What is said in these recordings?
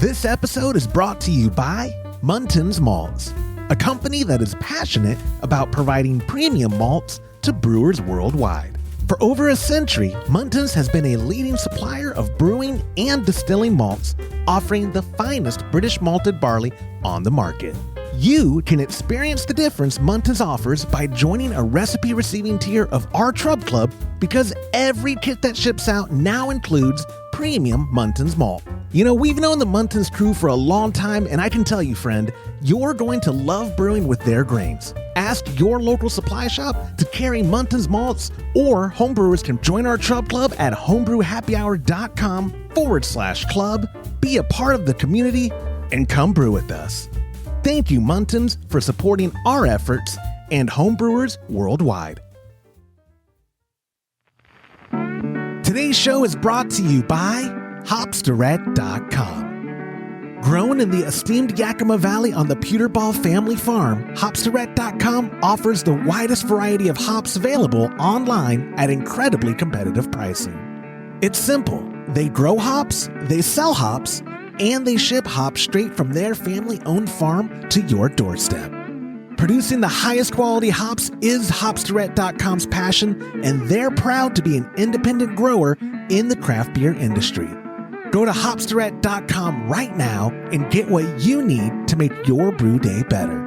This episode is brought to you by Muntins Malts, a company that is passionate about providing premium malts to brewers worldwide. For over a century, Muntins has been a leading supplier of brewing and distilling malts, offering the finest British malted barley on the market. You can experience the difference Muntins offers by joining a recipe receiving tier of our Trub Club, because every kit that ships out now includes premium Muntins malt. You know, we've known the Muntins crew for a long time, and I can tell you, friend, you're going to love brewing with their grains. Ask your local supply shop to carry Muntins malts, or homebrewers can join our Trub Club at HomebrewHappyHour.com/club, be a part of the community, and come brew with us. Thank you, Muntins, for supporting our efforts and homebrewers worldwide. Today's show is brought to you by Hopsterette.com. Grown in the esteemed Yakima Valley on the Pewterball family farm, Hopsterette.com offers the widest variety of hops available online at incredibly competitive pricing. It's simple. They grow hops, they sell hops, and they ship hops straight from their family-owned farm to your doorstep. Producing the highest quality hops is Hopsterette.com's passion, and they're proud to be an independent grower in the craft beer industry. Go to Hopsterette.com right now and get what you need to make your brew day better.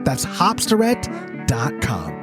That's Hopsterette.com.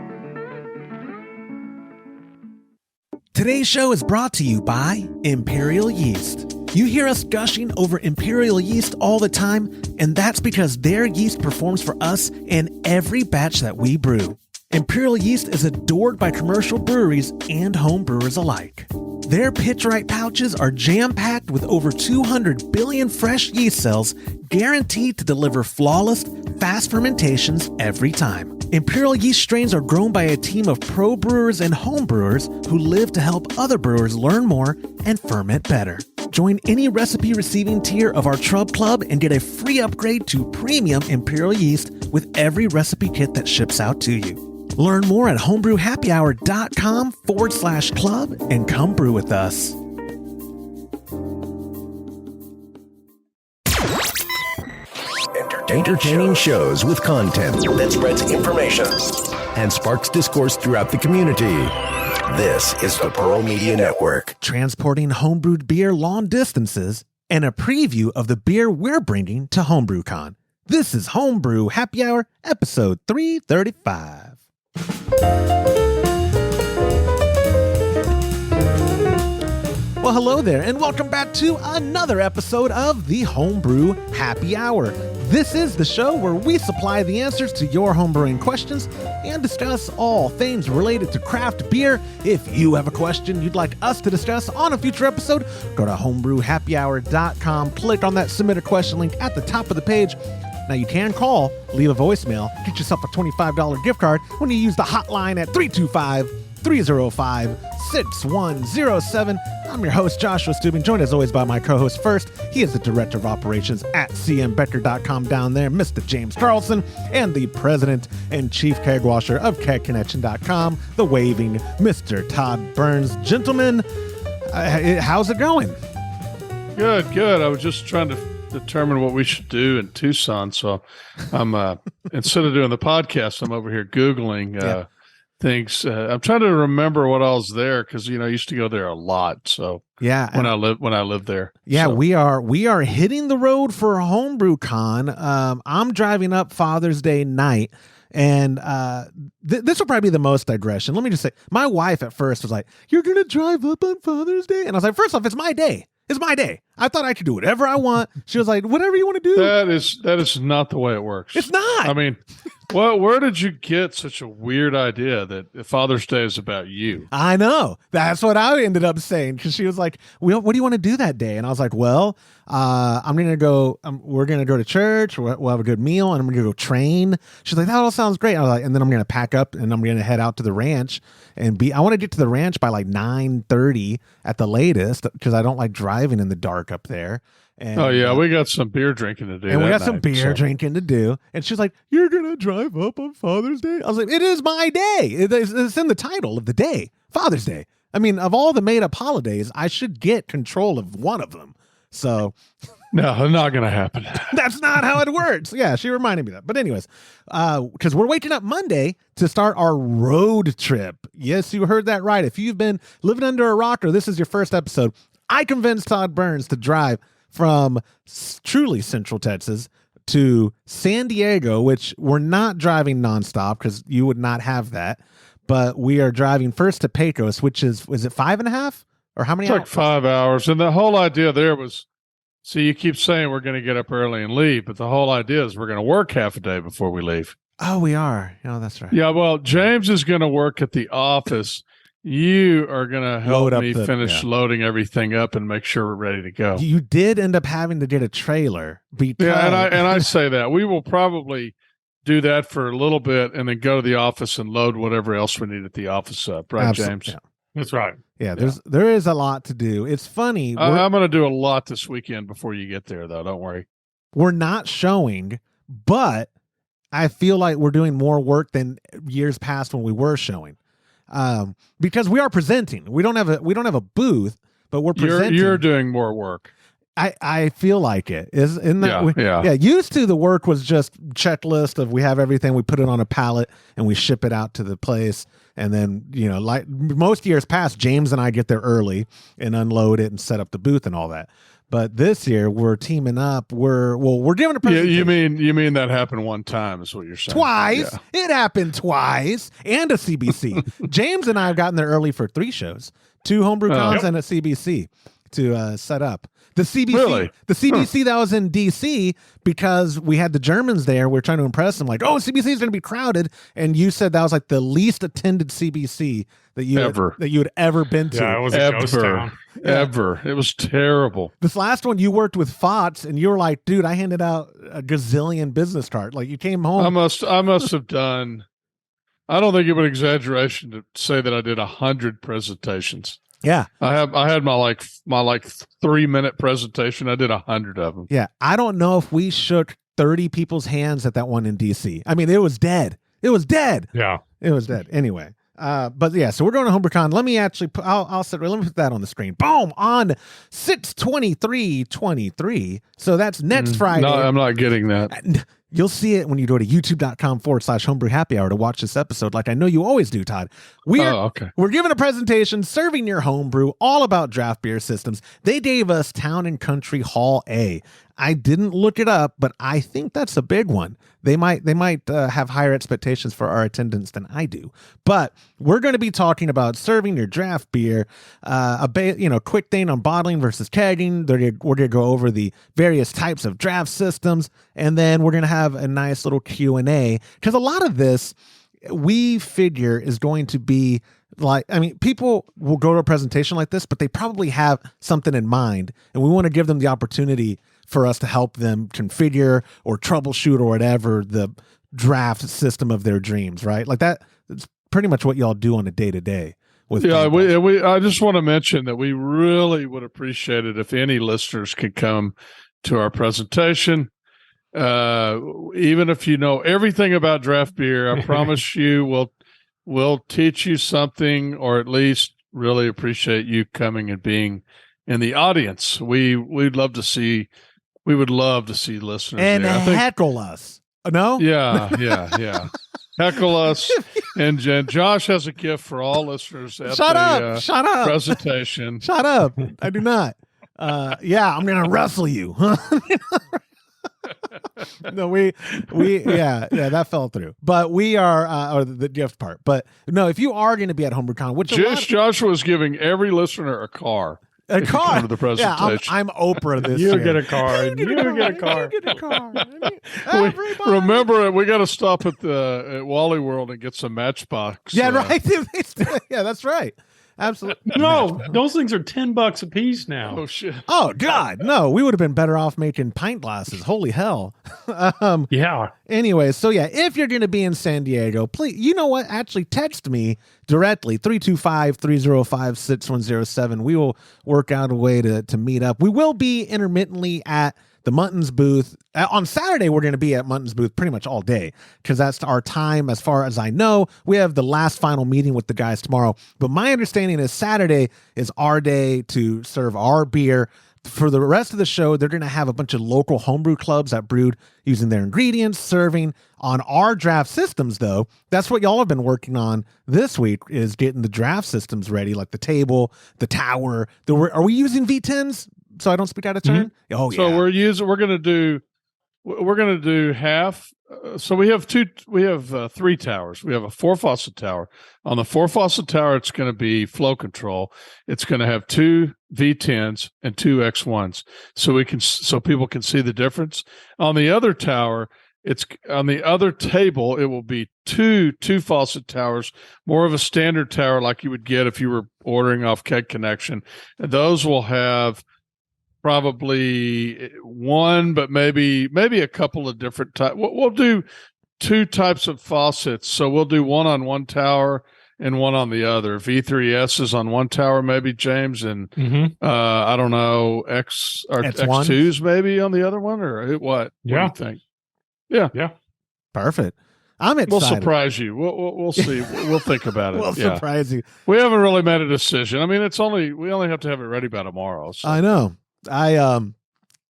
Today's show is brought to you by Imperial Yeast. You hear us gushing over Imperial Yeast all the time, and that's because their yeast performs for us in every batch that we brew. Imperial Yeast is adored by commercial breweries and home brewers alike. Their pitch-right pouches are jam-packed with over 200 billion fresh yeast cells, guaranteed to deliver flawless, fast fermentations every time. Imperial Yeast strains are grown by a team of pro brewers and home brewers who live to help other brewers learn more and ferment better. Join any recipe receiving tier of our Trub Club and get a free upgrade to premium Imperial Yeast with every recipe kit that ships out to you. Learn more at HomebrewHappyHour.com/club and come brew with us. Entertaining shows with content that spreads information and sparks discourse throughout the community. This is the Pearl Media Network. Transporting homebrewed beer long distances, and a preview of the beer we're bringing to HomebrewCon. This is Homebrew Happy Hour, episode 335. Well, hello there, and welcome back to another episode of the Homebrew Happy Hour. This is the show where we supply the answers to your homebrewing questions and discuss all things related to craft beer. If you have a question you'd like us to discuss on a future episode, go to HomebrewHappyHour.com, click on that submit a question link at the top of the page. Now, you can call, leave a voicemail, get yourself a $25 gift card when you use the hotline at 325-305-6107. I'm your host, Joshua Stubing, joined as always by my co-host first. He is the Director of Operations at cmbecker.com down there, Mr. James Carlson, and the President and Chief Keg Washer of kegconnection.com, the waving Mr. Todd Burns. Gentlemen, how's it going? Good. I was just trying to determine what we should do in Tucson, so I'm instead of doing the podcast, I'm over here Googling things. I'm trying to remember what I was there, because I used to go there a lot. So when I lived there. Yeah, so. we are hitting the road for HomebrewCon. I'm driving up Father's Day night, and this will probably be the most digression. Let me just say, my wife at first was like, "You're gonna drive up on Father's Day?" And I was like, first off, it's my day. It's my day. I thought I could do whatever I want. She was like, whatever you want to do. That is not the way it works. It's not. I mean, where did you get such a weird idea that Father's Day is about you? I know. That's what I ended up saying, because she was like, well, what do you want to do that day? And I was like, well, I'm going to go, we're going to go to church. We'll have a good meal, and I'm going to go train. She's like, that all sounds great. I was like, and then I'm going to pack up and I'm going to head out to the ranch and I want to get to the ranch by like 9:30 at the latest, because I don't like driving in the dark up there. And, we got some beer drinking to do. And we got some beer drinking to do. And she's like, "You're going to drive up on Father's Day?" I was like, "It is my day. It's in the title of the day, Father's Day. I mean, of all the made up holidays, I should get control of one of them." So No, not going to happen. That's not how it works. Yeah, she reminded me of that. But anyways, because we're waking up Monday to start our road trip. Yes, you heard that right. If you've been living under a rock or this is your first episode, I convinced Todd Burns to drive from truly Central Texas to San Diego, which we're not driving nonstop because you would not have that. But we are driving first to Pecos, which is it 5.5 or how many It's hours? like 5 hours. And the whole idea there was, see, you keep saying we're going to get up early and leave, but the whole idea is we're going to work half a day before we leave. Oh, we are. Oh, that's right. Yeah, well, James is going to work at the office. You are going to help me finish loading everything up and make sure we're ready to go. You did end up having to get a trailer because and I say that we will probably do that for a little bit and then go to the office and load whatever else we need at the office up, right, James? Yeah. That's right. Yeah, there is a lot to do. It's funny. I'm going to do a lot this weekend before you get there, though. Don't worry. We're not showing, but I feel like we're doing more work than years past when we were showing. Because we are presenting. We don't have a booth, but we're presenting. You're doing more work. I feel like it. Isn't that yeah. Used to the work was just checklist of we have everything, we put it on a pallet and we ship it out to the place. And then, like most years past, James and I get there early and unload it and set up the booth and all that. But this year we're teaming up. We're giving a presentation. Yeah, you mean that happened one time is what you're saying. Twice. Yeah. It happened twice. And a CBC. James and I have gotten there early for 3 shows, 2 HomebrewCons and a CBC to set up. The CBC that was in DC because we had the Germans there. We were trying to impress them, like, oh, CBC is going to be crowded. And you said that was like the least attended CBC that you had ever been to. Yeah, it was a ghost town. Ever. It was terrible. This last one you worked with FOTS and you were like, dude, I handed out a gazillion business cards. Like you came home. I must have done, I don't think it would be exaggeration to say that I did 100 presentations. Yeah. I had my 3-minute presentation. I did 100 of them. Yeah. I don't know if we shook 30 people's hands at that one in DC. I mean, it was dead. It was dead. Yeah. It was dead. Anyway. But yeah, so we're going to HomebrewCon. Let me actually let me put that on the screen. Boom, on 6/23/23. So that's next Friday. No, I'm not getting that. You'll see it when you go to youtube.com/Homebrew Happy Hour to watch this episode, like I know you always do, Todd. We're giving a presentation, serving your homebrew, all about draft beer systems. They gave us Town and Country Hall A. I didn't look it up, but I think that's a big one. They might have higher expectations for our attendance than I do. But we're going to be talking about serving your draft beer, quick thing on bottling versus kegging. We're going to go over the various types of draft systems, and then we're going to have a nice little Q&A because a lot of this we figure is going to be like, I mean, people will go to a presentation like this, but they probably have something in mind, and we want to give them the opportunity for us to help them configure or troubleshoot or whatever the draft system of their dreams, right? Like that's pretty much what y'all do on a day-to-day. I just want to mention that we really would appreciate it if any listeners could come to our presentation. Even if you know everything about draft beer, I promise you we'll teach you something, or at least really appreciate you coming and being in the audience. We would love to see listeners and there. Heckle us. No? Yeah. Heckle us. And Josh has a gift for all listeners at Shut up. Presentation. Shut up. I do not. I'm going to wrestle you. No, that fell through. But we are, or the gift part. But no, if you are going to be at HomebrewCon, which Joshua is giving every listener a car. A car. To the presentation. Yeah, I'm Oprah this you year. Get a car. You get a car. You get a car. Remember, we got to stop at Wally World and get some Matchbox. Yeah, right. Yeah, that's right. Absolutely. No, those things are $10 a piece now. Oh shit. Oh God, no. We would have been better off making pint glasses. Holy hell. Yeah. Anyway, so yeah, if you're going to be in San Diego, please, you know what? Actually, text me directly, 325-305-6107. We will work out a way to meet up. We will be intermittently at the Muntins booth. On Saturday, we're going to be at Muntins booth pretty much all day because that's our time as far as I know. We have the last final meeting with the guys tomorrow. But my understanding is Saturday is our day to serve our beer. for the rest of the show, they're going to have a bunch of local homebrew clubs that brewed using their ingredients, serving on our draft systems, though. That's what y'all have been working on this week, is getting the draft systems ready, like the table, the tower. Are we using V10s so I don't speak out of turn? Mm-hmm. Oh, yeah. So we're going to do half. So we have three towers. We have a 4-faucet tower. On the 4-faucet tower, it's going to be flow control. It's going to have 2 V10s and 2 X1s, so people can see the difference. On the other tower, on the other table, it will be two faucet towers, more of a standard tower like you would get if you were ordering off Keg Connection. And those will have probably one, but maybe a couple of different types. We'll do 2 types of faucets. So we'll do one on one tower and one on the other. V3S's on one tower, maybe, James, and I don't know, X2s maybe on the other one, or what? Yeah. What do you think? Yeah. Perfect. I'm excited. We'll surprise you. We'll see. We'll think about it. We'll surprise you. We haven't really made a decision. I mean, we only have to have it ready by tomorrow. So. I know. I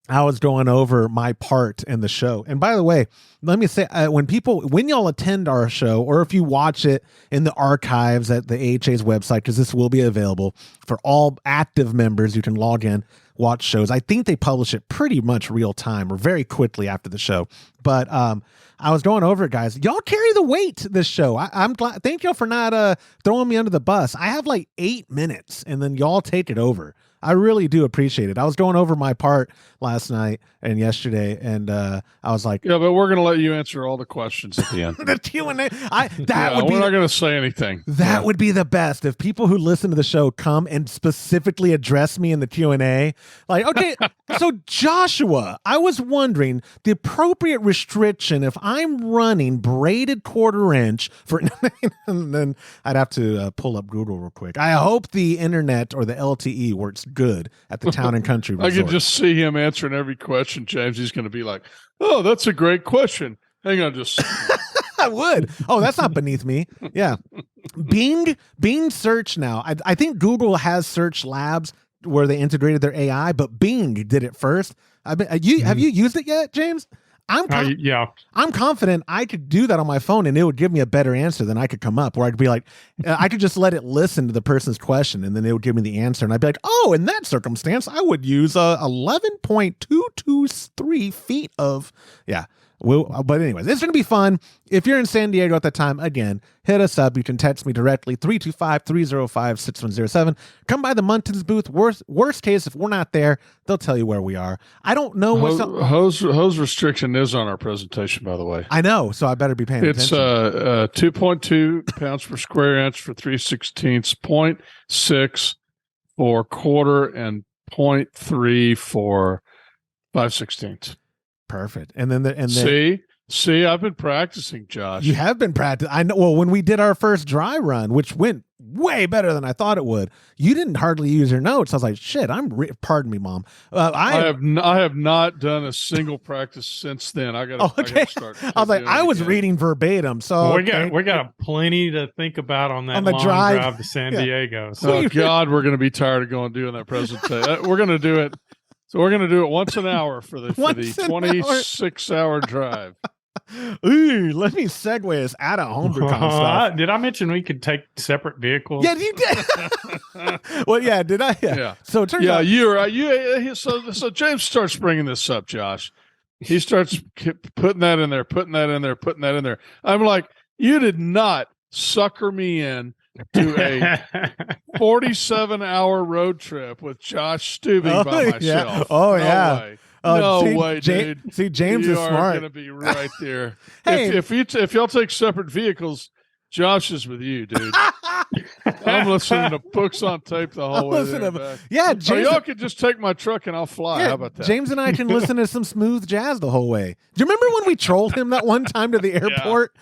was going over my part in the show. And by the way, let me say, when y'all attend our show, or if you watch it in the archives at the AHA's website, because this will be available for all active members, you can log in, watch shows. I think they publish it pretty much real time or very quickly after the show. But I was going over it, guys. Y'all carry the weight this show. I'm glad. Thank y'all for not throwing me under the bus. I have like 8 minutes, and then y'all take it over. I really do appreciate it. I was going over my part last night and yesterday, and I was like, "Yeah, but we're going to let you answer all the questions at the end." The Q&A. We're not going to say anything. That would be the best if people who listen to the show come and specifically address me in the Q&A. Like, okay, so Joshua, I was wondering the appropriate restriction if I'm running braided 1/4 inch for, and then I'd have to pull up Google real quick. I hope the internet or the LTE works good at the Town and Country Resort. I can just see him answering every question, James. He's going to be like, "Oh, that's a great question. Hang on, just." I would. Oh, that's not beneath me. Yeah. Bing search now. I think Google has search labs where they integrated their AI, but Bing did it first. Have you used it yet, James? Yeah. I'm confident I could do that on my phone and it would give me a better answer than I could come up, where I'd be like, I could just let it listen to the person's question and then it would give me the answer. And I'd be like, oh, in that circumstance, I would use 11.223 feet of, yeah. But anyways, it's going to be fun. If you're in San Diego at that time, again, hit us up. You can text me directly, 325-305-6107. Come by the Muntins booth. Worst case, if we're not there, they'll tell you where we are. I don't know what's up. Hose restriction is on our presentation, by the way. I know, so I better be paying attention. It's 2.2 pounds per square inch for 3/16, 0.6 for 1/4, and 0.3 for 5/16. Perfect. And then see, I've been practicing, Josh. You have been practicing. I know. Well, when we did our first dry run, which went way better than I thought it would, you didn't hardly use your notes. I was like, shit. Pardon me, Mom. I have not done a single practice since then. I got to start. I was like, I was reading verbatim. So we got plenty to think about on that long drive to San Diego. So. Oh God, we're going to be tired of doing that presentation. We're going to do it. So we're going to do it once an hour for the 26-hour drive. Ooh, let me segue us out of HomebrewCon stuff. Did I mention we could take separate vehicles? Yeah, you did. Well, yeah, did I? Yeah. So it turns out. So James starts bringing this up, Josh. He starts putting that in there, putting that in there. I'm like, you did not sucker me in to a 47-hour road trip with Josh Stubing by myself. Yeah. Oh, yeah. No way, dude. See, James is smart. You are going to be right there. Hey. If y'all take separate vehicles, Josh is with you, dude. I'm listening to books on tape the whole way there back. Yeah, James. Y'all could just take my truck and I'll fly. Yeah, how about that? James and I can listen to some smooth jazz the whole way. Do you remember when we trolled him that one time to the airport?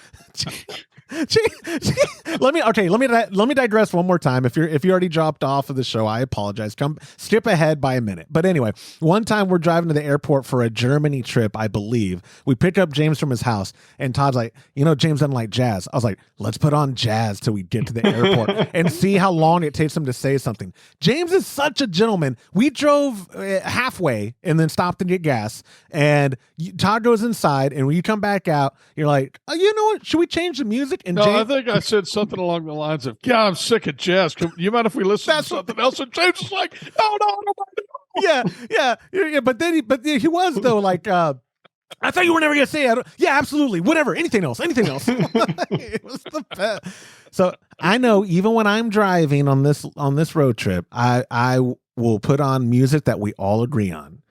Let me digress one more time. If you already dropped off of the show, I apologize. Skip ahead by a minute. But anyway, one time we're driving to the airport for a Germany trip, I believe. We pick up James from his house, and Todd's like, James doesn't like jazz. I was like, let's put on jazz till we get to the airport. for and see how long it takes him to say something. James is such a gentleman. We drove halfway and then stopped to get gas. And Todd goes inside, and when you come back out, you're like, oh, you know what? Should we change the music? And no, James, I think I said something along the lines of, "God, I'm sick of jazz. You mind if we listen to something else?" And James is like, "No." Yeah. But then he was though like. I thought you were never going to say it. Yeah, absolutely. Whatever. Anything else. It was the best. So I know even when I'm driving on this road trip, I will put on music that we all agree on.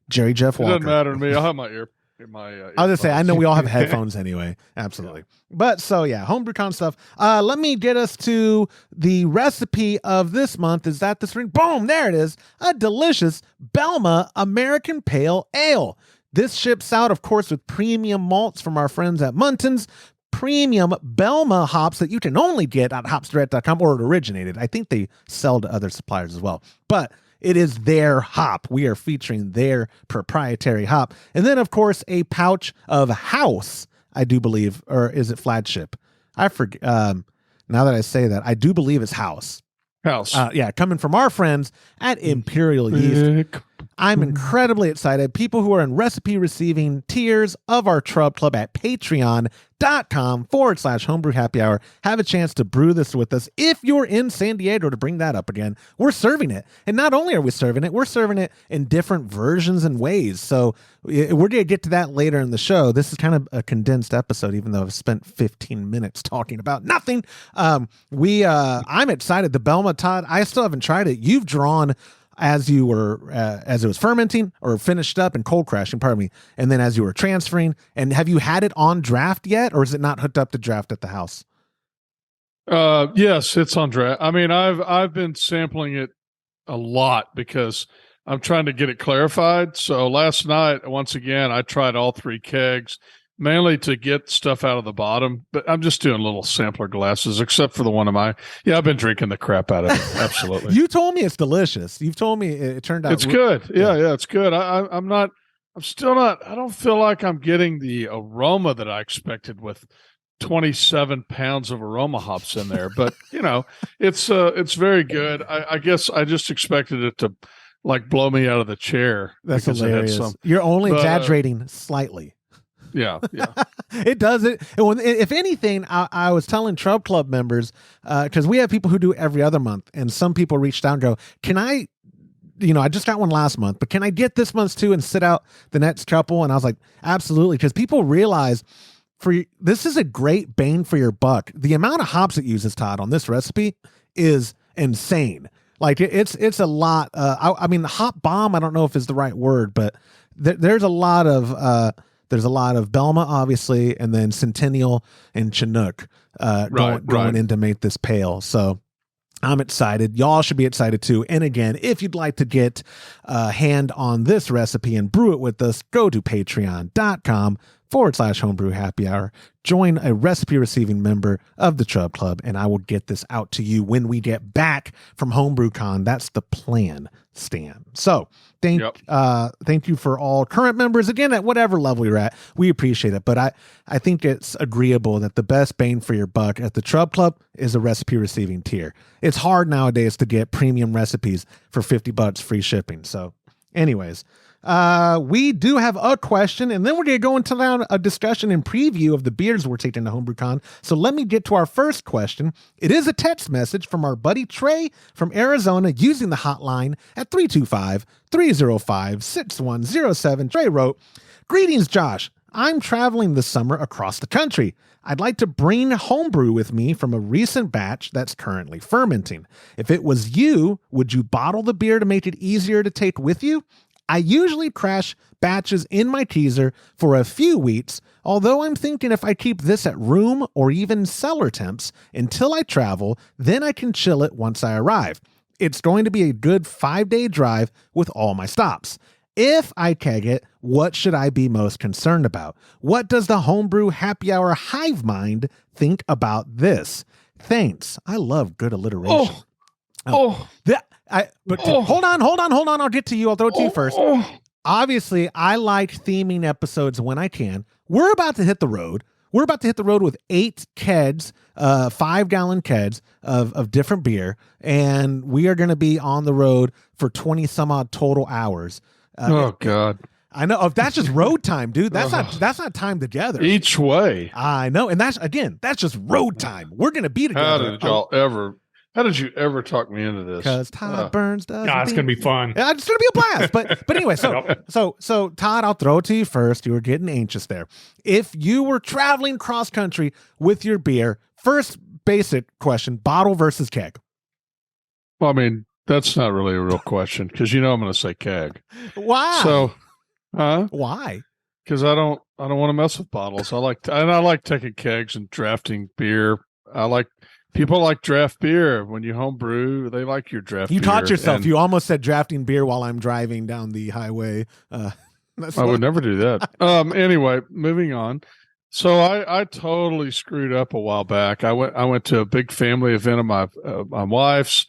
Jerry Jeff Walker. It doesn't matter to me. I'll have my ear. I was going to say, I know we all have headphones anyway. Absolutely. Yeah. But so yeah, HomebrewCon stuff. Let me get us to the recipe of this month. Is that the spring? Boom. There it is. A delicious Belma American Pale Ale. This ships out, of course, with premium malts from our friends at Muntons, premium Belma hops that you can only get at hopsdirect.com, or it originated. I think they sell to other suppliers as well. But it is their hop. We are featuring their proprietary hop. And then, of course, a pouch of House, I do believe, or is it Flagship? I forget. Now that I say that, I do believe it's House. Yeah, coming from our friends at Imperial Yeast. I'm incredibly excited. People who are in recipe receiving tiers of our Trub Club at patreon.com/homebrew happy hour have a chance to brew this with us. If you're in San Diego, to bring that up again, we're serving it. And not only are we serving it, we're serving it in different versions and ways. So we're going to get to that later in the show. This is kind of a condensed episode, even though I've spent 15 minutes talking about nothing. I'm excited. The Belma, Todd, I still haven't tried it. You've drawn as you were as it was fermenting or finished up and cold crashing, pardon me, and then as you were transferring. And have you had it on draft yet, or is it not hooked up to draft at the house? Yes, it's on draft. I mean, I've been sampling it a lot because I'm trying to get it clarified. So last night, once again, I tried all 3 kegs, mainly to get stuff out of the bottom, but I'm just doing little sampler glasses, except for the one of my. Yeah, I've been drinking the crap out of it. Absolutely. You told me it's delicious. You've told me it turned out. It's good. Yeah, it's good. I'm still not. I don't feel like I'm getting the aroma that I expected with 27 pounds of aroma hops in there, but it's very good. I guess I just expected it to like blow me out of the chair. That's hilarious. You're only exaggerating slightly. Yeah. It does it. If anything, I was telling Trub Club members, because we have people who do every other month, and some people reached out and go, can I, I just got one last month, but can I get this month's too and sit out the next couple? And I was like, absolutely. Because people realize this is a great bang for your buck. The amount of hops it uses, Todd, on this recipe is insane. Like it's a lot. I mean, the hop bomb, I don't know if is the right word, but there's a lot of Belma, obviously, and then Centennial and Chinook going in to make this pale. So I'm excited. Y'all should be excited too. And again, if you'd like to get a hand on this recipe and brew it with us, go to patreon.com/homebrew happy hour. Join a recipe receiving member of the Trub Club, and I will get this out to you when we get back from HomebrewCon. That's the plan, Stan. So thank you for all current members. Again, at whatever level you're at, we appreciate it. But I think it's agreeable that the best bang for your buck at the Trub Club is a recipe receiving tier. It's hard nowadays to get premium recipes for $50 free shipping. So anyways, we do have a question, and then we're going to go into a discussion and preview of the beers we're taking to HomebrewCon. So let me get to our first question. It is a text message from our buddy Trey from Arizona using the hotline at 325-305-6107. Trey wrote, "Greetings, Josh. I'm traveling this summer across the country. I'd like to bring homebrew with me from a recent batch that's currently fermenting. If it was you, would you bottle the beer to make it easier to take with you? I usually crash batches in my teaser for a few weeks, although I'm thinking if I keep this at room or even cellar temps until I travel, then I can chill it once I arrive. It's going to be a good 5-day drive with all my stops. If I keg it, what should I be most concerned about? What does the Homebrew Happy Hour hive mind think about this? Thanks." I love good alliteration. Hold on. I'll get to you. I'll throw it to you first. Obviously, I like theming episodes when I can. We're about to hit the road. we're about to hit the road with 8 kegs, 5-gallon kegs of different beer, and we are going to be on the road for 20 some odd total hours. Oh God. I know. That's just road time, dude. That's not time together. Each way. I know. And that's just road time. We're going to be together. How did you ever talk me into this? Because Todd Burns does. It's going to be fun. It's going to be a blast. But anyway, so Todd, I'll throw it to you first. You were getting anxious there. If you were traveling cross country with your beer, first basic question, bottle versus keg. Well, I mean, that's not really a real question because I'm going to say keg. Why? So, why? Because I don't want to mess with bottles. I like taking kegs and drafting beer. People like draft beer. When you homebrew, they like your draft beer. You taught yourself. You almost said drafting beer while I'm driving down the highway. I would never do that. Anyway, moving on. So I totally screwed up a while back. I went to a big family event of my wife's,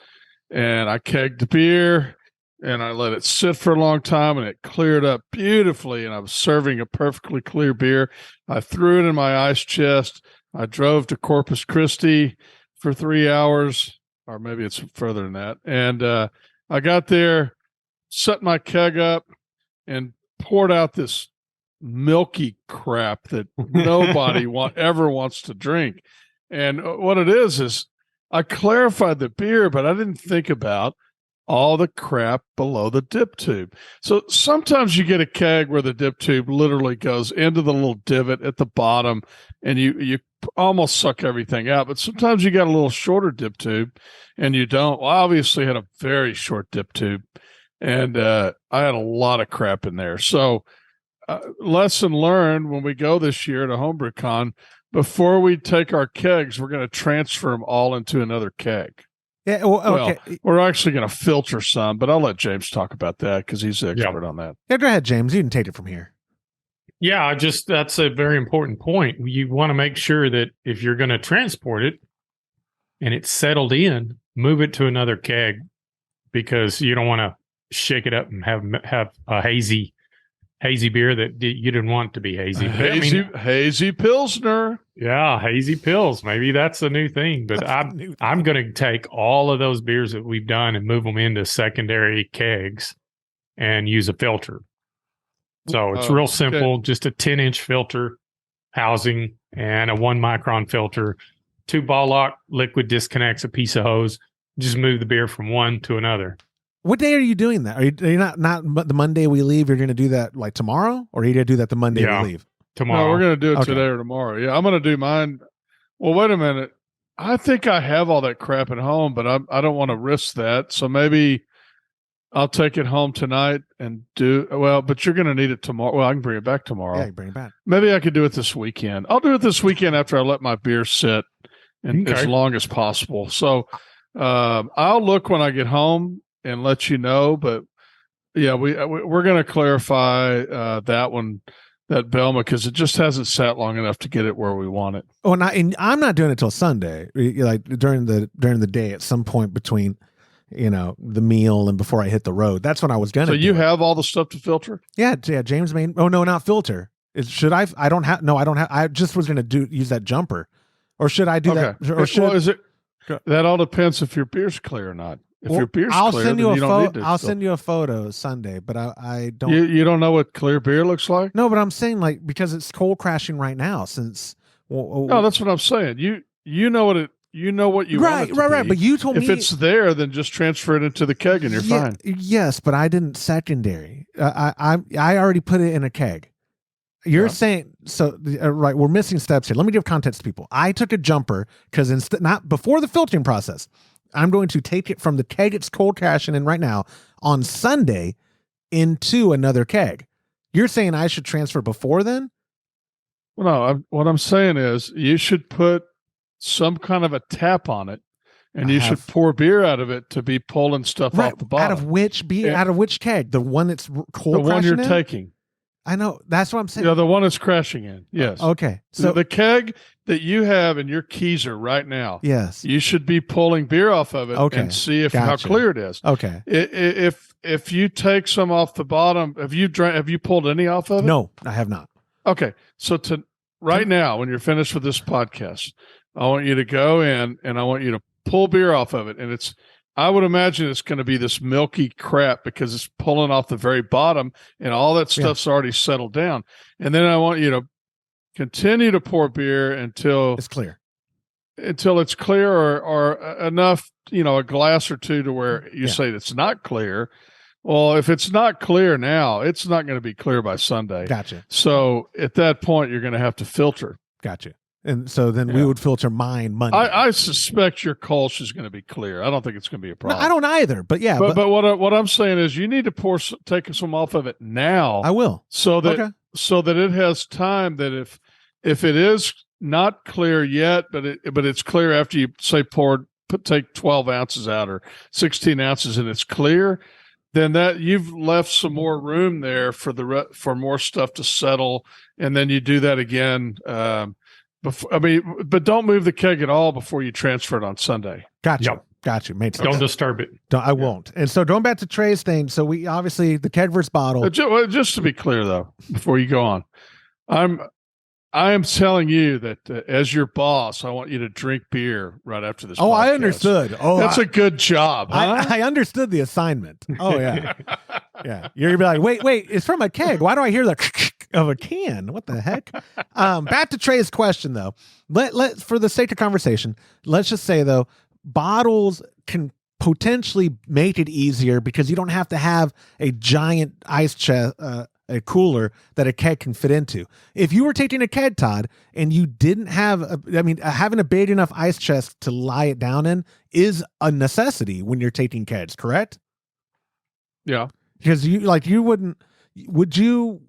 and I kegged the beer, and I let it sit for a long time, and it cleared up beautifully, and I was serving a perfectly clear beer. I threw it in my ice chest. I drove to Corpus Christi for 3 hours, or maybe it's further than that. And I got there, set my keg up, and poured out this milky crap that nobody ever wants to drink. And what it is I clarified the beer, but I didn't think about all the crap below the dip tube. So sometimes you get a keg where the dip tube literally goes into the little divot at the bottom, and you almost suck everything out. But sometimes you got a little shorter dip tube and you don't. Well, I obviously had a very short dip tube, and I had a lot of crap in there. So lesson learned when we go this year to HomebrewCon, before we take our kegs, we're going to transfer them all into another keg. Yeah, okay. Well, we're actually going to filter some, but I'll let James talk about that because he's the expert on that. Yeah, go ahead, James. You can take it from here. Yeah, that's a very important point. You want to make sure that if you're going to transport it and it's settled in, move it to another keg, because you don't want to shake it up and have a hazy beer that you didn't want to be hazy. Hazy Pilsner. Yeah, hazy pills. Maybe that's a new thing. But I'm going to take all of those beers that we've done and move them into secondary kegs and use a filter. So it's real simple, just a 10-inch filter housing and a 1-micron filter, 2 ball lock liquid disconnects, a piece of hose. Just move the beer from one to another. What day are you doing that? Are you not the Monday we leave? You're going to do that like tomorrow, or are you going to do that the Monday we leave? Tomorrow. No, we're going to do it today or tomorrow. Yeah, I'm going to do mine. Well, wait a minute. I think I have all that crap at home, but I don't want to risk that. So maybe I'll take it home tonight and but you're going to need it tomorrow. Well, I can bring it back tomorrow. Yeah, you bring it back. Maybe I could do it this weekend. I'll do it this weekend after I let my beer sit as long as possible. So I'll look when I get home and let you know. But yeah, we're going to clarify that Belma, because it just hasn't sat long enough to get it where we want it. Oh, and I'm not doing it till Sunday, like during the day at some point between the meal and before I hit the road. That's when I was going to. So you have all the stuff to filter? Yeah. James made. Oh no, not filter. Should I? I don't have. No, I don't have. I just was going to use that jumper, or should I do that? Or should is it? That all depends if your beer's clear or not. If your beer's clear, then you don't need to. I'll send you a photo Sunday, but I don't. You don't know what clear beer looks like? No, but I'm saying because it's cold crashing right now. Since no, that's what I'm saying. You know what it. You know what you want it to right. be. But you told me if it's there, then just transfer it into the keg and you're fine. Yes, but I didn't secondary. I already put it in a keg. You're saying so, right? We're missing steps here. Let me give context to people. I took a jumper because not before the filtering process. I'm going to take it from the keg it's cold crashing in right now on Sunday into another keg. You're saying I should transfer before then? Well, no. What I'm saying is you should put some kind of a tap on it, and you should pour beer out of it to be pulling stuff off the bottom. Out of which beer? Yeah. Out of which keg? The one that's cold. The one you're in? Taking. I know. That's what I'm saying. Yeah, the one that's crashing in. Yes. Okay. So the keg that you have in your keezer right now. Yes. You should be pulling beer off of it and see how clear it is. Okay. If you take some off the bottom, have you pulled any off of it? No, I have not. Okay. So right now, when you're finished with this podcast, I want you to go in and I want you to pull beer off of it. And I would imagine it's going to be this milky crap because it's pulling off the very bottom and all that stuff's already settled down. And then I want you to continue to pour beer until it's clear. Until it's clear or enough, a glass or two to where you say it's not clear. Well, if it's not clear now, it's not going to be clear by Sunday. Gotcha. So at that point, you're going to have to filter. Gotcha. And so then we would filter mine Monday. I suspect your Kolsch is going to be clear. I don't think it's going to be a problem. No, I don't either, but yeah. But what I'm saying is you need to take some off of it now. I will. So that it has time that if it is not clear yet, but it's clear after you say take 12 ounces out or 16 ounces and it's clear, then that you've left some more room there for more stuff to settle, and then you do that again. But don't move the keg at all before you transfer it on Sunday. Gotcha. Yep. Gotcha. Made sense. Don't disturb it. I won't. And so going back to Trey's thing, so we obviously the keg versus bottle. Just to be clear, though, before you go on, I am telling you that as your boss, I want you to drink beer right after this. Oh, podcast. I understood. Oh, that's a good job. Huh? I understood the assignment. Oh yeah, yeah. You're gonna be like, wait, it's from a keg. Why do I hear the of a can? What the heck? Back to Trey's question though. Let for the sake of conversation, let's just say though, bottles can potentially make it easier because you don't have to have a giant ice chest. A cooler that a keg can fit into. If you were taking a keg, Todd, and you didn't have, having a big enough ice chest to lie it down in is a necessity when you're taking kegs, correct? Yeah. Because would you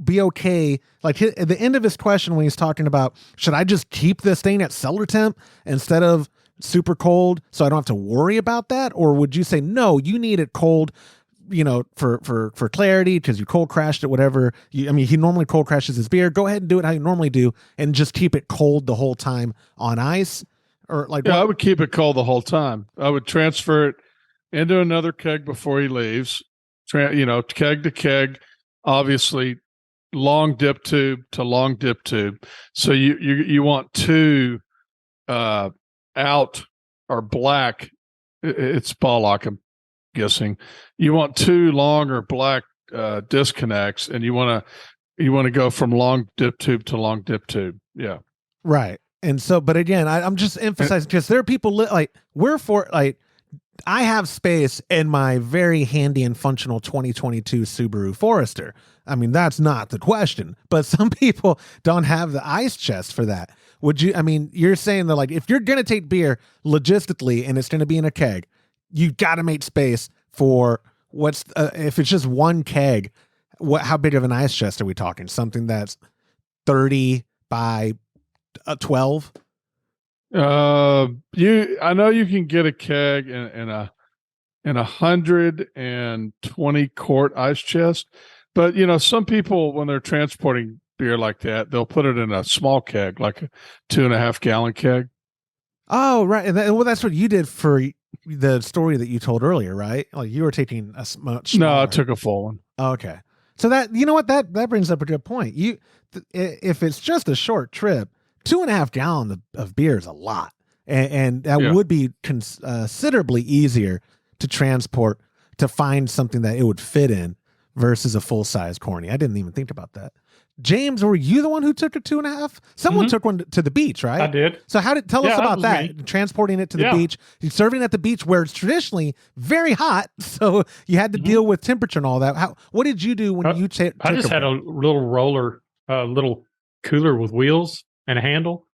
be okay? Like at the end of his question when he's talking about, should I just keep this thing at cellar temp instead of super cold so I don't have to worry about that? Or would you say, no, you need it cold, for clarity because you cold crashed it, whatever. He normally cold crashes his beer. Go ahead and do it how you normally do and just keep it cold the whole time on ice. Or I would keep it cold the whole time. I would transfer it into another keg before he leaves. Keg to keg, obviously long dip tube to long dip tube. So you want two out or black. It's Ballock, I'm guessing. You want two long or black disconnects, and you want to go from long dip tube to long dip tube. Yeah, right. And so, but again, I'm just emphasizing because there are people I have space in my very handy and functional 2022 Subaru Forester. That's not the question, but some people don't have the ice chest for that. Would you? You're saying that if you're gonna take beer logistically and it's gonna be in a keg, you got to make space for if it's just one keg, how big of an ice chest are we talking? Something that's 30 by 12? I know you can get a keg in a 120 quart ice chest, but some people when they're transporting beer like that, they'll put it in a small keg, like a 2.5 gallon keg. Oh, right. And that's what you did for the story that you told earlier, right? Like you were taking a much smaller. No, I took a full one. Okay. So that brings up a good point. If it's just a short trip, 2.5 gallons of beer is a lot. And that would be considerably easier to transport, to find something that it would fit in versus a full size corny. I didn't even think about that. James, were you the one who took a 2.5? Someone took one to the beach, right? I did. So tell us about that? Me. Transporting it to the beach, serving it at the beach where it's traditionally very hot, so you had to deal with temperature and all that. What did you do when you took? I just had a little roller, little cooler with wheels and a handle,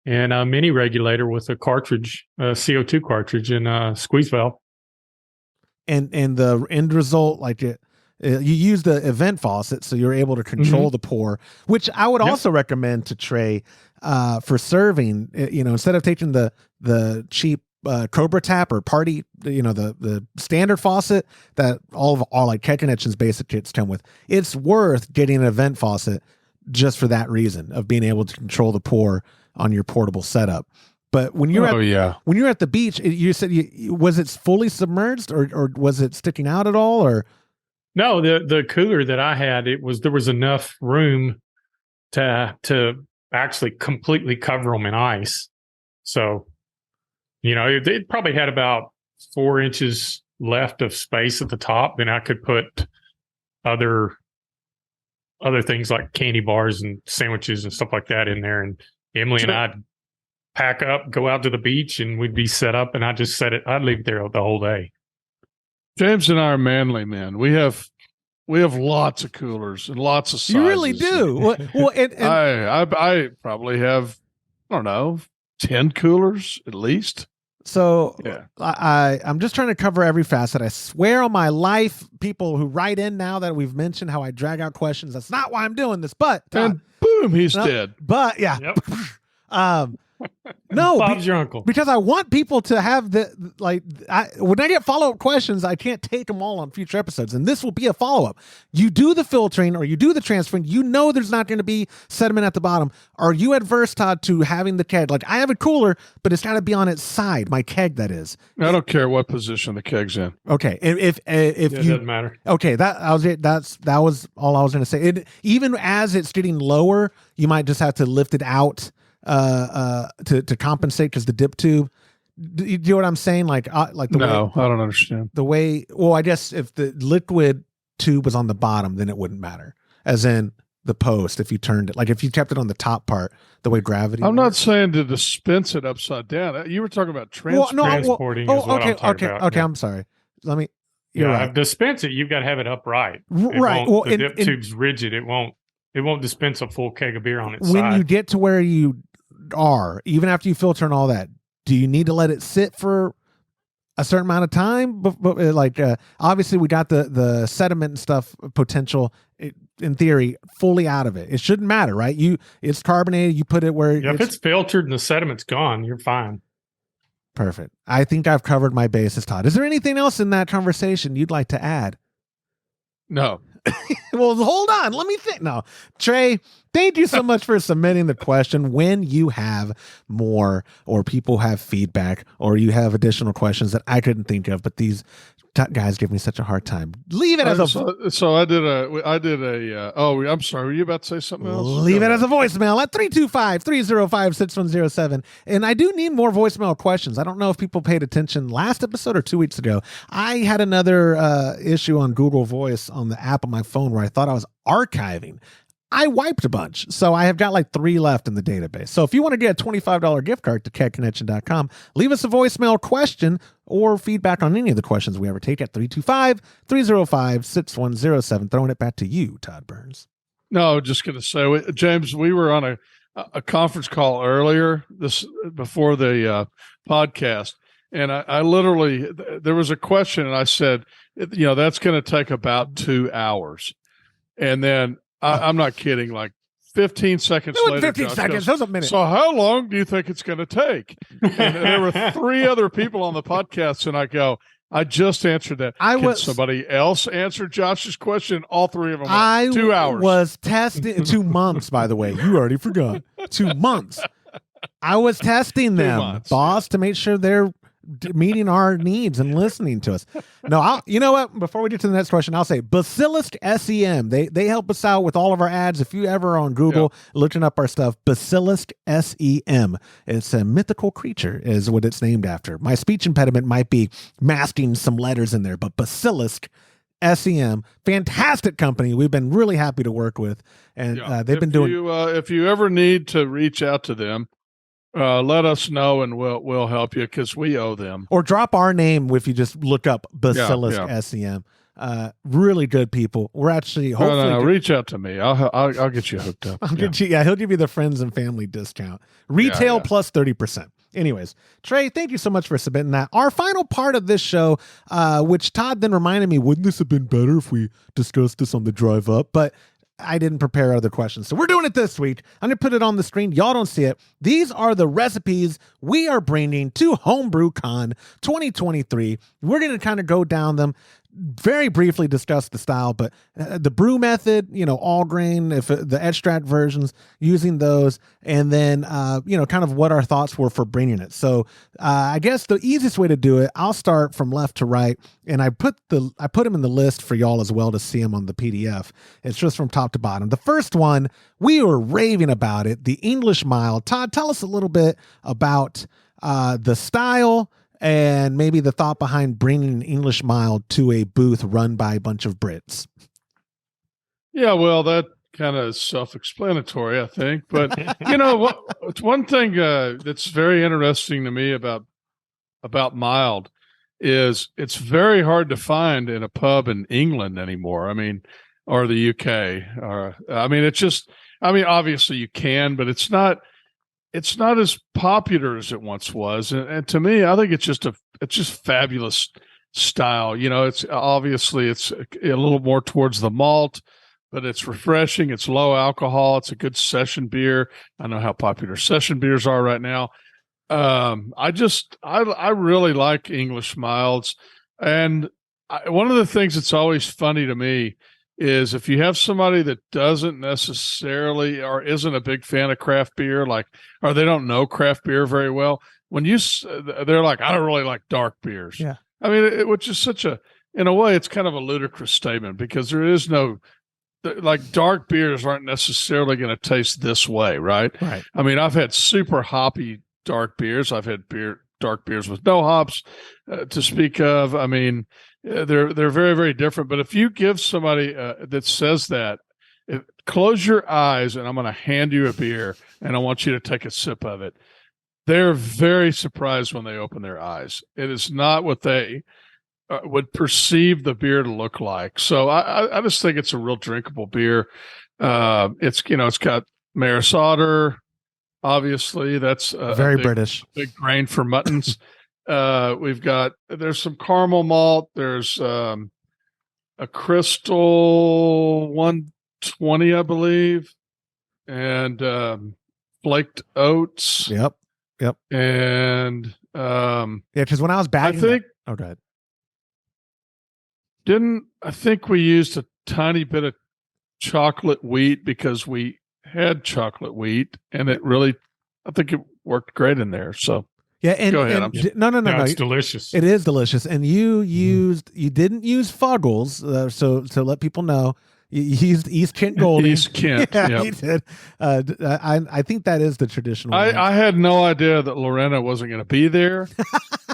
and a mini regulator with a cartridge, CO2 cartridge, and a squeeze valve. And the end result, you use the event faucet, so you're able to control the pour, which I would also recommend to Trey for serving. Instead of taking the cheap Cobra tap or party, the standard faucet that all keg connections basic kits come with, it's worth getting an event faucet just for that reason of being able to control the pour on your portable setup. But when you're at the beach, you said was it fully submerged or was it sticking out at all or? No, the cooler that I had, there was enough room to actually completely cover them in ice. So, it probably had about 4 inches left of space at the top. Then I could put other things like candy bars and sandwiches and stuff like that in there. And Emily and I'd pack up, go out to the beach, and we'd be set up, and I'd leave it there the whole day. James and I are manly men. We have lots of coolers and lots of sizes. You really do. Well, I probably have, I don't know, 10 coolers at least. So yeah. I'm just trying to cover every facet. I swear on my life, people who write in now that we've mentioned how I drag out questions, that's not why I'm doing this. But and boom, he's dead. But yeah. Yep. No, Bob's your uncle. Because I want people to have when I get follow-up questions, I can't take them all on future episodes, and this will be a follow-up. You do the filtering or you do the transferring, there's not going to be sediment at the bottom. Are you adverse, Todd, to having the keg? Like, I have a cooler, but it's got to be on its side, my keg, that is. I don't care what position the keg's in. Okay, if it doesn't matter. Okay, that was all I was going to say. Even as it's getting lower, you might just have to lift it out to compensate, because the dip tube, you know what I'm saying? Like the no, I don't understand the way. Well, I guess if the liquid tube was on the bottom, then it wouldn't matter. As in the post, if you turned it, like if you kept it on the top part, the way gravity. I'm not saying to dispense it upside down. You were talking about transporting. Okay. I'm sorry. Let me. You're right. Dispense it. You've got to have it upright. Right. Well, the dip tube's rigid. It won't dispense a full keg of beer on its side. When you get to where you are, even after you filter and all that, do you need to let it sit for a certain amount of time? Obviously we got the sediment and stuff potential, in theory, fully out of it. It shouldn't matter, right? It's carbonated. You put it where if it's filtered and the sediment's gone, you're fine. Perfect. I think I've covered my bases, Todd. Is there anything else in that conversation you'd like to add? No. Well, hold on. Let me think. No, Trey, thank you so much for submitting the question. When you have more, or people have feedback, or you have additional questions that I couldn't think of, but these guys give me such a hard time. Leave it as a. So I did a. I'm sorry. Were you about to say something else? Leave it as a voicemail at 325-305-6107. And I do need more voicemail questions. I don't know if people paid attention last episode or 2 weeks ago. I had another issue on Google Voice on the app on my phone where I thought I was archiving. I wiped a bunch, so I have got like 3 left in the database. So if you want to get a $25 gift card to kegconnection.com, leave us a voicemail question or feedback on any of the questions we ever take at 325-305-6107. Throwing it back to you, Todd Burns. No, just going to say, James, we were on a conference call earlier before the podcast, and I literally, there was a question, and I said, that's going to take about 2 hours, and then I'm not kidding. Like 15 seconds later, 15 seconds. That was a minute. So how long do you think it's going to take? And there were 3 other people on the podcast, and I go, I just answered that. Can somebody else answer Josh's question? All 3 of them. 2 hours. I was testing 2 months, by the way. You already forgot. 2 months. I was testing them, boss, to make sure they're meeting our needs and listening to us. No, you know what? Before we get to the next question, I'll say Basilisk SEM. They help us out with all of our ads. If you ever on Google looking up our stuff, Basilisk SEM. It's a mythical creature, is what it's named after. My speech impediment might be masking some letters in there, but Basilisk SEM, fantastic company. We've been really happy to work with, and they've been doing. If you ever need to reach out to them, let us know, and we'll help you, because we owe them. Or drop our name if you just look up Basilisk SEM. Really good people. We're actually hopefully reach out to me. I'll get you hooked up. He'll give you the friends and family discount. Retail plus 30%. Anyways, Trey, thank you so much for submitting that. Our final part of this show, which Todd then reminded me, wouldn't this have been better if we discussed this on the drive up? But I didn't prepare other questions, so we're doing it this week. I'm going to put it on the screen. Y'all don't see it. These are the recipes we are bringing to HomebrewCon 2023. We're going to kind of go down them. very briefly discussed the style, but the brew method, all grain, the extract versions, using those, and then, kind of what our thoughts were for bringing it. So I guess the easiest way to do it, I'll start from left to right, and I put them in the list for y'all as well to see them on the PDF. It's just from top to bottom. The first one, we were raving about it, the English mild. Todd, tell us a little bit about the style and maybe the thought behind bringing an English mild to a booth run by a bunch of Brits. Yeah, well, that kind of self-explanatory, I think. But it's one thing that's very interesting to me about mild is it's very hard to find in a pub in England anymore. I mean, or the UK. Obviously you can, but it's not as popular as it once was. And to me, I think it's just fabulous style. It's obviously it's a little more towards the malt, but it's refreshing. It's low alcohol. It's a good session beer. I know how popular session beers are right now. I really like English milds. And one of the things that's always funny to me is if you have somebody that doesn't necessarily or isn't a big fan of craft beer, or they don't know craft beer very well, they're like, I don't really like dark beers. Yeah. I mean, which is in a way, it's kind of a ludicrous statement because there is no, dark beers aren't necessarily going to taste this way, right? Right. I mean, I've had super hoppy dark beers. I've had dark beers with no hops to speak of. I mean, they're very, very different. But if you give somebody that says that, close your eyes and I'm going to hand you a beer and I want you to take a sip of it, they're very surprised when they open their eyes. It is not what they would perceive the beer to look like. So I just think it's a real drinkable beer. It's got Maris Otter. Obviously, that's very British. Big grain for muttons. There's some caramel malt. There's a Crystal 120, I believe, and flaked oats. Yep. And because when I was bagging, go ahead. I think we used a tiny bit of chocolate wheat because we had chocolate wheat, and I think it worked great in there. So yeah, and go ahead. No, it's delicious. It is delicious, and you didn't use Fuggles, so let people know. You used East Kent Goldie. East Kent, yeah, you did. I think that is the traditional. I had no idea that Lorena wasn't going to be there.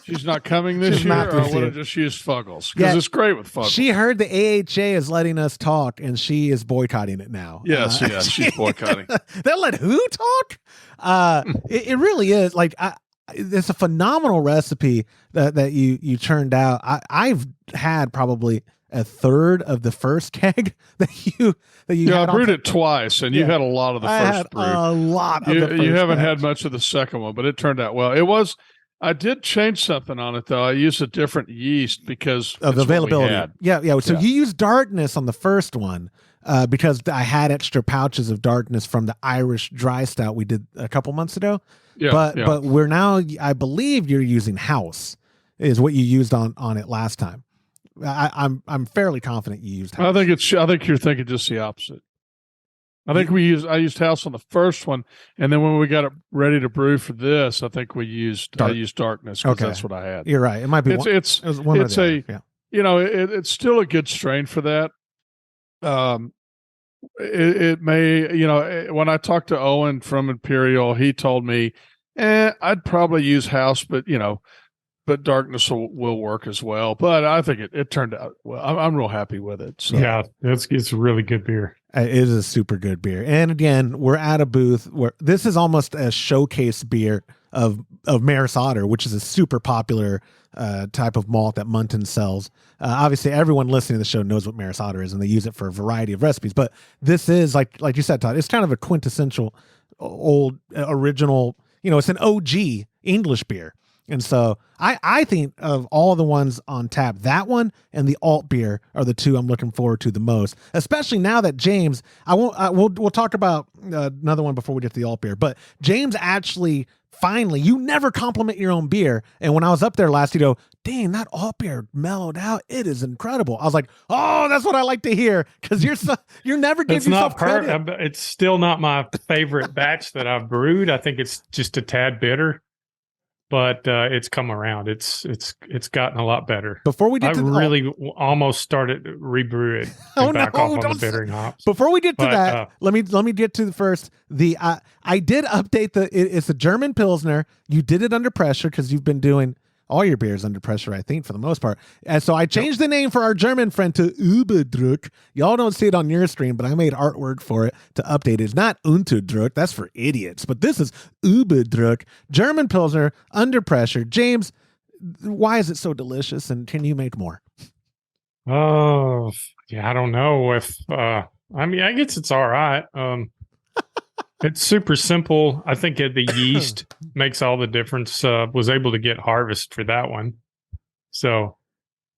She's not coming this year, or I would have just used Fuggles because it's great with Fuggles. She heard the AHA is letting us talk, and she is boycotting it now. Yes, she's boycotting. They'll let who talk? It really is it's a phenomenal recipe that you churned out. I've had probably a third of the first keg that you I brewed it twice, and you had a lot of the first brew. A lot of the first you haven't batch. had much of the second one, but it turned out well. I did change something on it though. I used a different yeast because of availability. Yeah. So you used darkness on the first one because I had extra pouches of darkness from the Irish dry stout we did a couple months ago. But we're now, I believe you're using house is what you used on it last time. I'm fairly confident you used house. I think you're thinking just the opposite. I think I used house on the first one, and then when we got it ready to brew for this, I think I used darkness because that's what I had. You're right. It might be it's still a good strain for that. It may, when I talked to Owen from Imperial, he told me, I'd probably use house, but darkness will work as well. But I think it turned out well. I'm real happy with it. So. Yeah, it's a really good beer. It is a super good beer. And again, we're at a booth where this is almost a showcase beer of Maris Otter, which is a super popular type of malt that Munton sells. Obviously, everyone listening to the show knows what Maris Otter is, and they use it for a variety of recipes. But this is, like you said, Todd, it's kind of a quintessential old original, it's an OG English beer. And so I think of all the ones on tap, that one and the alt beer are the two I'm looking forward to the most, especially now that James, we'll talk about another one before we get to the alt beer, but James actually finally, you never compliment your own beer. And when I was up there last, you go, dang, that alt beer mellowed out. It is incredible. I was like, oh, that's what I like to hear. Cause you never give yourself credit. It's still not my favorite batch that I've brewed. I think it's just a tad bitter. But it's come around. It's gotten a lot better. Before we get almost started to rebrew it and back off on the bittering hops. Before we get to that, let me get to the first. I did update it's a German Pilsner. You did it under pressure because you've been doing all your beers under pressure, I think, for the most part. And so I changed the name for our German friend to Überdruck. Y'all don't see it on your screen, but I made artwork for it to update it. It's not Unterdruck. That's for idiots. But this is Überdruck, German Pilsner, under pressure. James, why is it so delicious? And can you make more? Oh, yeah, I don't know if, I guess it's all right. It's super simple. I think the yeast makes all the difference. Was able to get Harvest for that one. So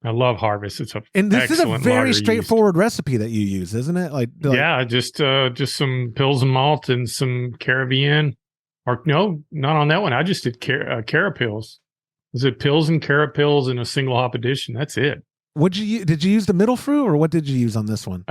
I love Harvest. It's and this is a very straightforward recipe that you use, isn't it? Like yeah, just some Pils and malt and some Caribbean. Or no, not on that one. I just did Carapils. Is it Pils and Carapils in a single hop edition? That's it. Did you use the middle fruit or what did you use on this one?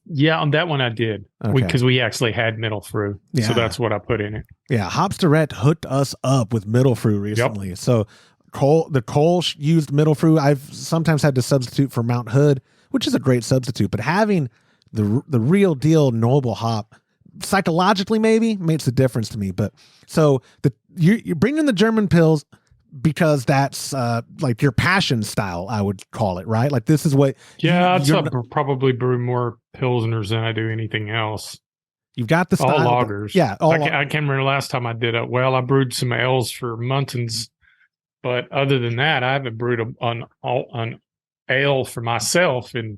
Yeah, on that one I did because we actually had middle fruit. Yeah. So that's what I put in it. Yeah. Hops Direct hooked us up with middle fruit recently. Yep. So Cole used middle fruit. I've sometimes had to substitute for Mount Hood, which is a great substitute, but having the real deal noble hop psychologically maybe makes a difference to me. But so you're bringing the German Pils because that's like your passion style, I would call it, right? Like this is what. Yeah, I'd probably brew more Pilsners than I do anything else. You've got the style. All lagers. Yeah. I can't remember the last time I did it. Well, I brewed some ales for Muntons, but other than that, I haven't brewed an ale for myself in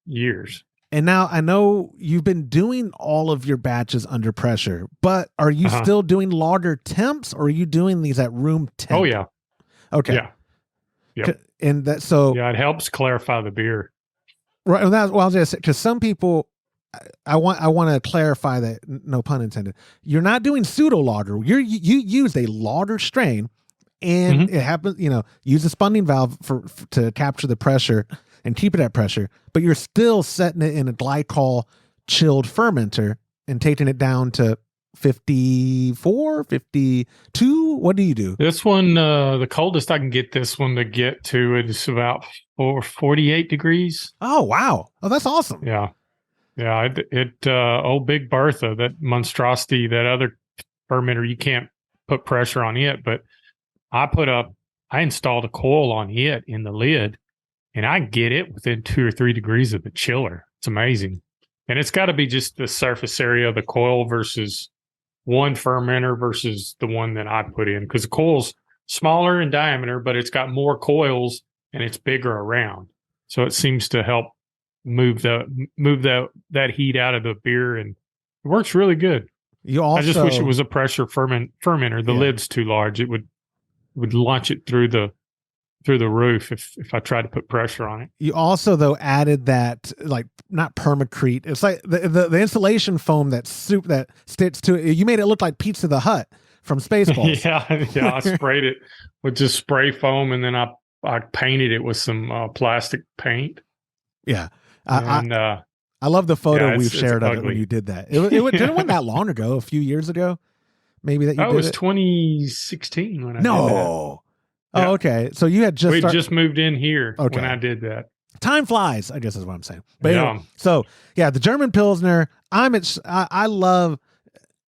years. And now I know you've been doing all of your batches under pressure, but are you still doing lager temps or are you doing these at room temp? Oh, yeah. Okay. Yeah. Yep. And that, so. Yeah, it helps clarify the beer. Right. And that's what I was going to say, because some people, I want to clarify that, no pun intended. You're not doing pseudo lager. You used a lager strain and it happens, use a spunding valve to capture the pressure and keep it at pressure, but you're still setting it in a glycol chilled fermenter and taking it down to 54, 52. What do you do? This one, the coldest I can get this one to get to is about 48 degrees. Oh, wow. Oh, that's awesome. Yeah. Yeah. Old Big Bertha, that monstrosity, that other fermenter, you can't put pressure on it, but I installed a coil on it in the lid. And I get it within 2 or 3 degrees of the chiller. It's amazing. And it's got to be just the surface area of the coil versus one fermenter versus the one that I put in. Because the coil's smaller in diameter, but it's got more coils and it's bigger around. So it seems to help move that heat out of the beer. And it works really good. I just wish it was a pressure fermenter. The lid's too large. It would launch it through the roof if I tried to put pressure on it. You also though added that, like, not permacrete. It's like the insulation foam that sticks to it. You made it look like Pizza the Hut from Spaceballs. yeah. I sprayed it with just spray foam and then I painted it with some plastic paint. Yeah. I love the photo we've shared of it when you did that. It wasn't that long ago, a few years ago, maybe that you did it. It was 2016 when I did that. Oh, okay. So you had just moved in here when I did that. Time flies, I guess is what I'm saying. But anyway, so yeah, the German Pilsner, I love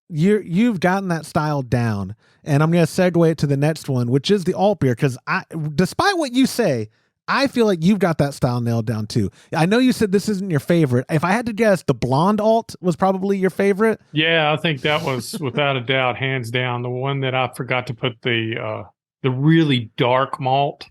you've gotten that style down, and I'm going to segue it to the next one, which is the alt beer, because despite what you say, I feel like you've got that style nailed down too. I know you said this isn't your favorite. If I had to guess, the blonde alt was probably your favorite. Yeah, I think that was without a doubt, hands down, the one that I forgot to put the really dark malt,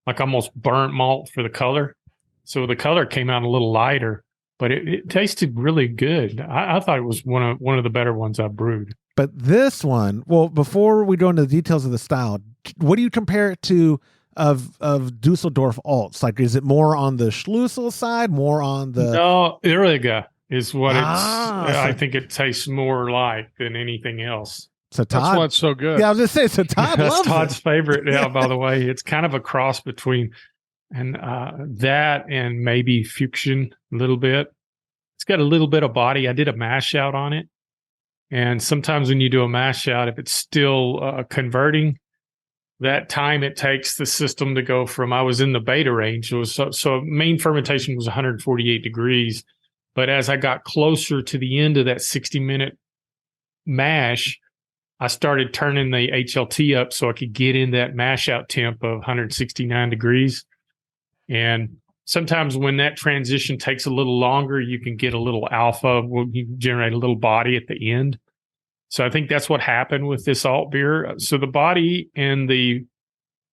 like almost burnt malt for the color. So the color came out a little lighter, but it tasted really good. I thought it was one of the better ones I brewed. But this one, well, before we go into the details of the style, what do you compare it to of Dusseldorf Alts? Like, is it more on the Schlussel side, more on the... No, Irriga is what I so, think it tastes more like than anything else. So Todd, that's why it's so good. Yeah, I was just saying, so Todd That's loves Todd's it. favorite. Yeah, by the way, it's kind of a cross between that and maybe Fuchsion a little bit. It's got a little bit of body. I did a mash out on it. And sometimes when you do a mash out, if it's still converting, that time it takes the system to go from, I was in the beta range. It was so main fermentation was 148 degrees. But as I got closer to the end of that 60-minute mash, I started turning the HLT up so I could get in that mash out temp of 169 degrees. And sometimes when that transition takes a little longer, you can get a little alpha, you generate a little body at the end. So I think that's what happened with this alt beer. So the body and the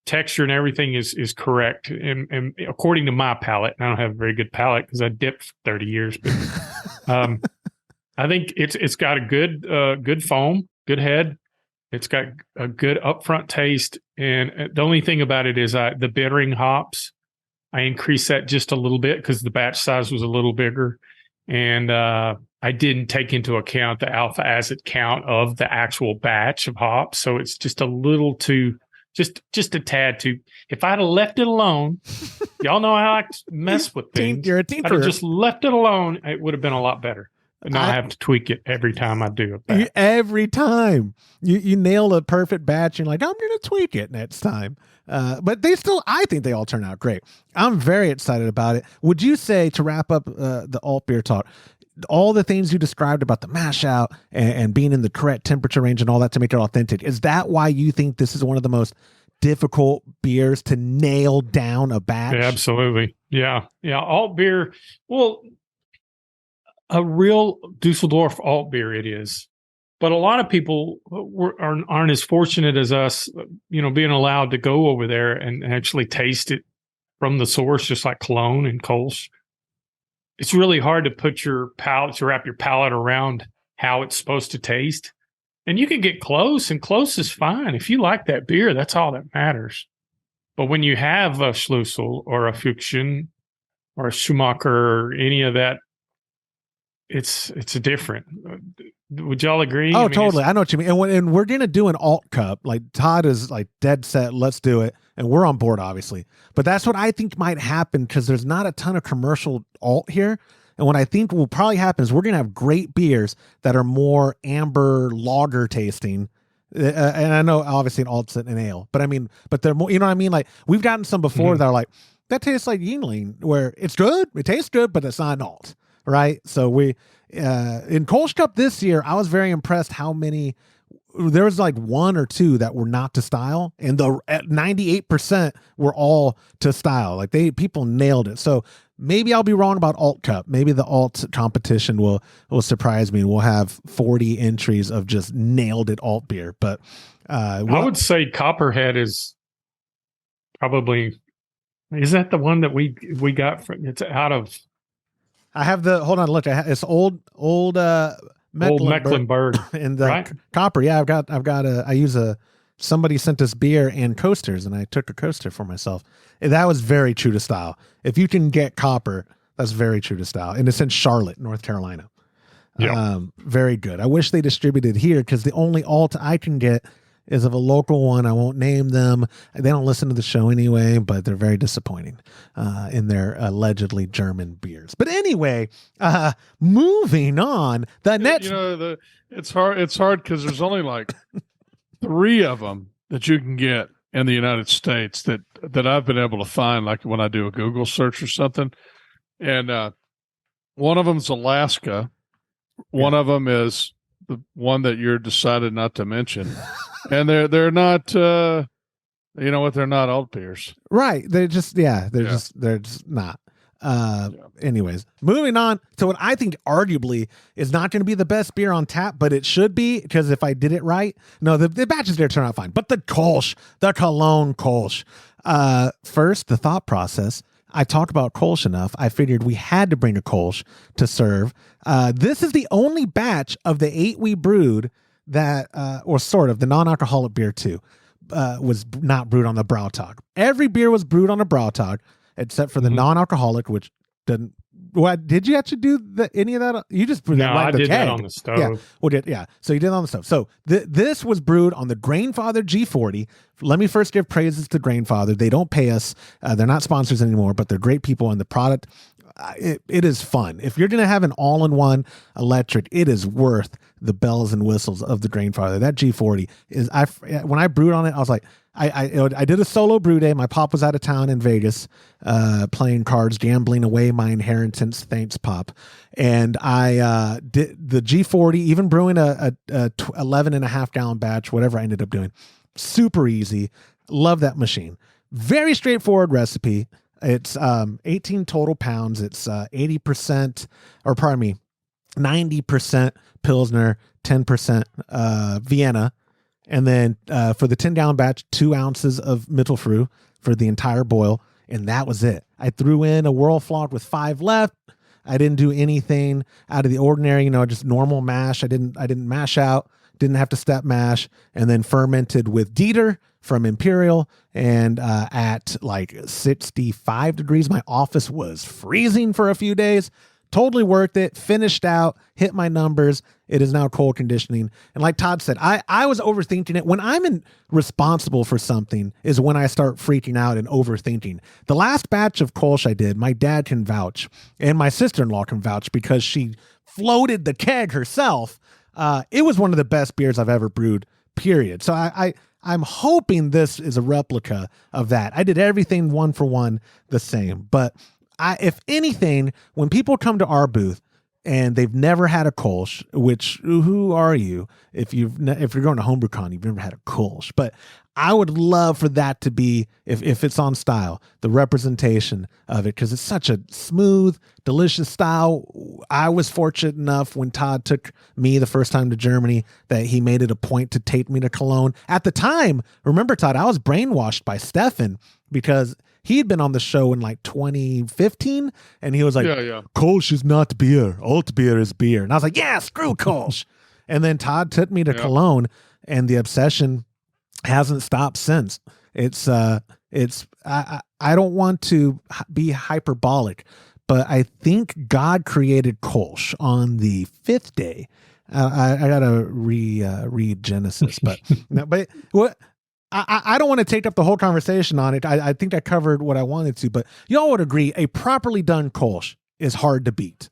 texture and everything is correct. And according to my palate, I don't have a very good palate because I dipped for 30 years, but I think it's got a good foam, good head. It's got a good upfront taste. And the only thing about it is the bittering hops, I increased that just a little bit because the batch size was a little bigger. And I didn't take into account the alpha acid count of the actual batch of hops. So it's just a little too, just a tad too. If I'd have left it alone, y'all know how I mess with things. You're a I'd tinkerer. have just left it alone. It would have been a lot better. But now I have to tweak it every time I do it. Every time you nail a perfect batch, you're like, I'm going to tweak it next time. But I think they all turn out great. I'm very excited about it. Would you say, to wrap up the alt beer talk, all the things you described about the mash out and being in the correct temperature range and all that to make it authentic, is that why you think this is one of the most difficult beers to nail down a batch? Yeah, absolutely. Yeah. Alt beer. Well, a real Dusseldorf alt beer it is. But a lot of people aren't as fortunate as us, being allowed to go over there and actually taste it from the source, just like Cologne and Kolsch. It's really hard to wrap your palate around how it's supposed to taste. And you can get close, and close is fine. If you like that beer, that's all that matters. But when you have a Schlussel or a Fuchsen or a Schumacher or any of that, it's different. Would y'all agree? Oh, totally. I know what you mean. And we're going to do an alt cup. Like, Todd is like dead set. Let's do it. And we're on board, obviously. But that's what I think might happen because there's not a ton of commercial alt here. And what I think will probably happen is we're going to have great beers that are more amber lager tasting. And I know obviously an alt's an ale, but they're more, you know what I mean? Like, we've gotten some before that are like, that tastes like Yingling, where it's good. It tastes good, but it's not an alt. Right. So we, in Kolsch Cup this year, I was very impressed how many, there was like one or two that were not to style, and the 98% were all to style. Like, people nailed it. So maybe I'll be wrong about Alt Cup. Maybe the alt competition will surprise me, and we'll have 40 entries of just nailed it alt beer. But I would say Copperhead is probably, is that the one that we got from, it's out of, I have hold on, look, it's old Mecklenburg in the right? copper. Yeah, somebody sent us beer and coasters, and I took a coaster for myself. And that was very true to style. If you can get copper, that's very true to style. And it's in Charlotte, North Carolina. Yeah. Very good. I wish they distributed here, because the only alt I can get is of a local one. I won't name them. They don't listen to the show anyway, but they're very disappointing in their allegedly German beers. But anyway, moving on. The next, it's hard because there's only like 3 of them that you can get in the United States that I've been able to find, like when I do a Google search or something. And one of them is Alaska. One of them is the one that you're decided not to mention. And they're not, you know what? They're not alt beers, right? They're just not. Anyways, moving on to what I think arguably is not going to be the best beer on tap, but it should be, because if I did it right, no, the batches there turn out fine. But the Kolsch, the Cologne Kolsch. First, the thought process. I talk about Kolsch enough. I figured we had to bring a Kolsch to serve. This is the only batch of the 8 we brewed that, or sort of, the non-alcoholic beer too, was not brewed on the Brautag. Every beer was brewed on a Brautag, except for the non-alcoholic, which didn't. What did you actually do any of that? You just brewed that right I in the did keg. that on the stove. So you did it on the stove. So this was brewed on the Grainfather G40. Let me first give praises to Grainfather. They don't pay us. They're not sponsors anymore, but they're great people, and the product, it is fun. If you're going to have an all-in-one electric, it is worth the bells and whistles of the Grainfather. That G40 is, when I brewed on it, I was like, I did a solo brew day. My pop was out of town in Vegas, playing cards, gambling away my inheritance. Thanks, Pop. And I did the G40, even brewing a 11.5 gallon batch, whatever I ended up doing. Super easy. Love that machine. Very straightforward recipe. It's 18 total pounds. It's 80%, or pardon me, 90% Pilsner, 10% Vienna. And then for the 10-gallon batch, 2 ounces of Mittelfrüh for the entire boil. And that was it. I threw in a Whirlfloc with 5 left. I didn't do anything out of the ordinary, just normal mash. I didn't mash out, didn't have to step mash, and then fermented with Dieter from Imperial. And at like 65 degrees, my office was freezing for a few days. Totally worth it. Finished out, hit my numbers. It is now cold conditioning. And like Todd said, I was overthinking it. When I'm responsible for something is when I start freaking out and overthinking. The last batch of Kolsch I did, my dad can vouch, and my sister-in-law can vouch because she floated the keg herself. It was one of the best beers I've ever brewed, period. So I'm hoping this is a replica of that. I did everything one for one the same, but if anything, when people come to our booth and they've never had a Kolsch, which who are you? If you're going to HomebrewCon, you've never had a Kolsch. But I would love for that to be, if it's on style, the representation of it, because it's such a smooth, delicious style. I was fortunate enough when Todd took me the first time to Germany that he made it a point to take me to Cologne. At the time, remember, Todd, I was brainwashed by Stefan because he had been on the show in like 2015, and he was like, Kolsch is not beer. Alt beer is beer. And I was like, yeah, screw Kolsch. And then Todd took me to Cologne, and the obsession hasn't stopped since. I don't want to be hyperbolic, but I think God created Kolsch on the 5th day. I gotta read Genesis, but what? I don't want to take up the whole conversation on it. I think I covered what I wanted to, but y'all would agree a properly done Kolsch is hard to beat.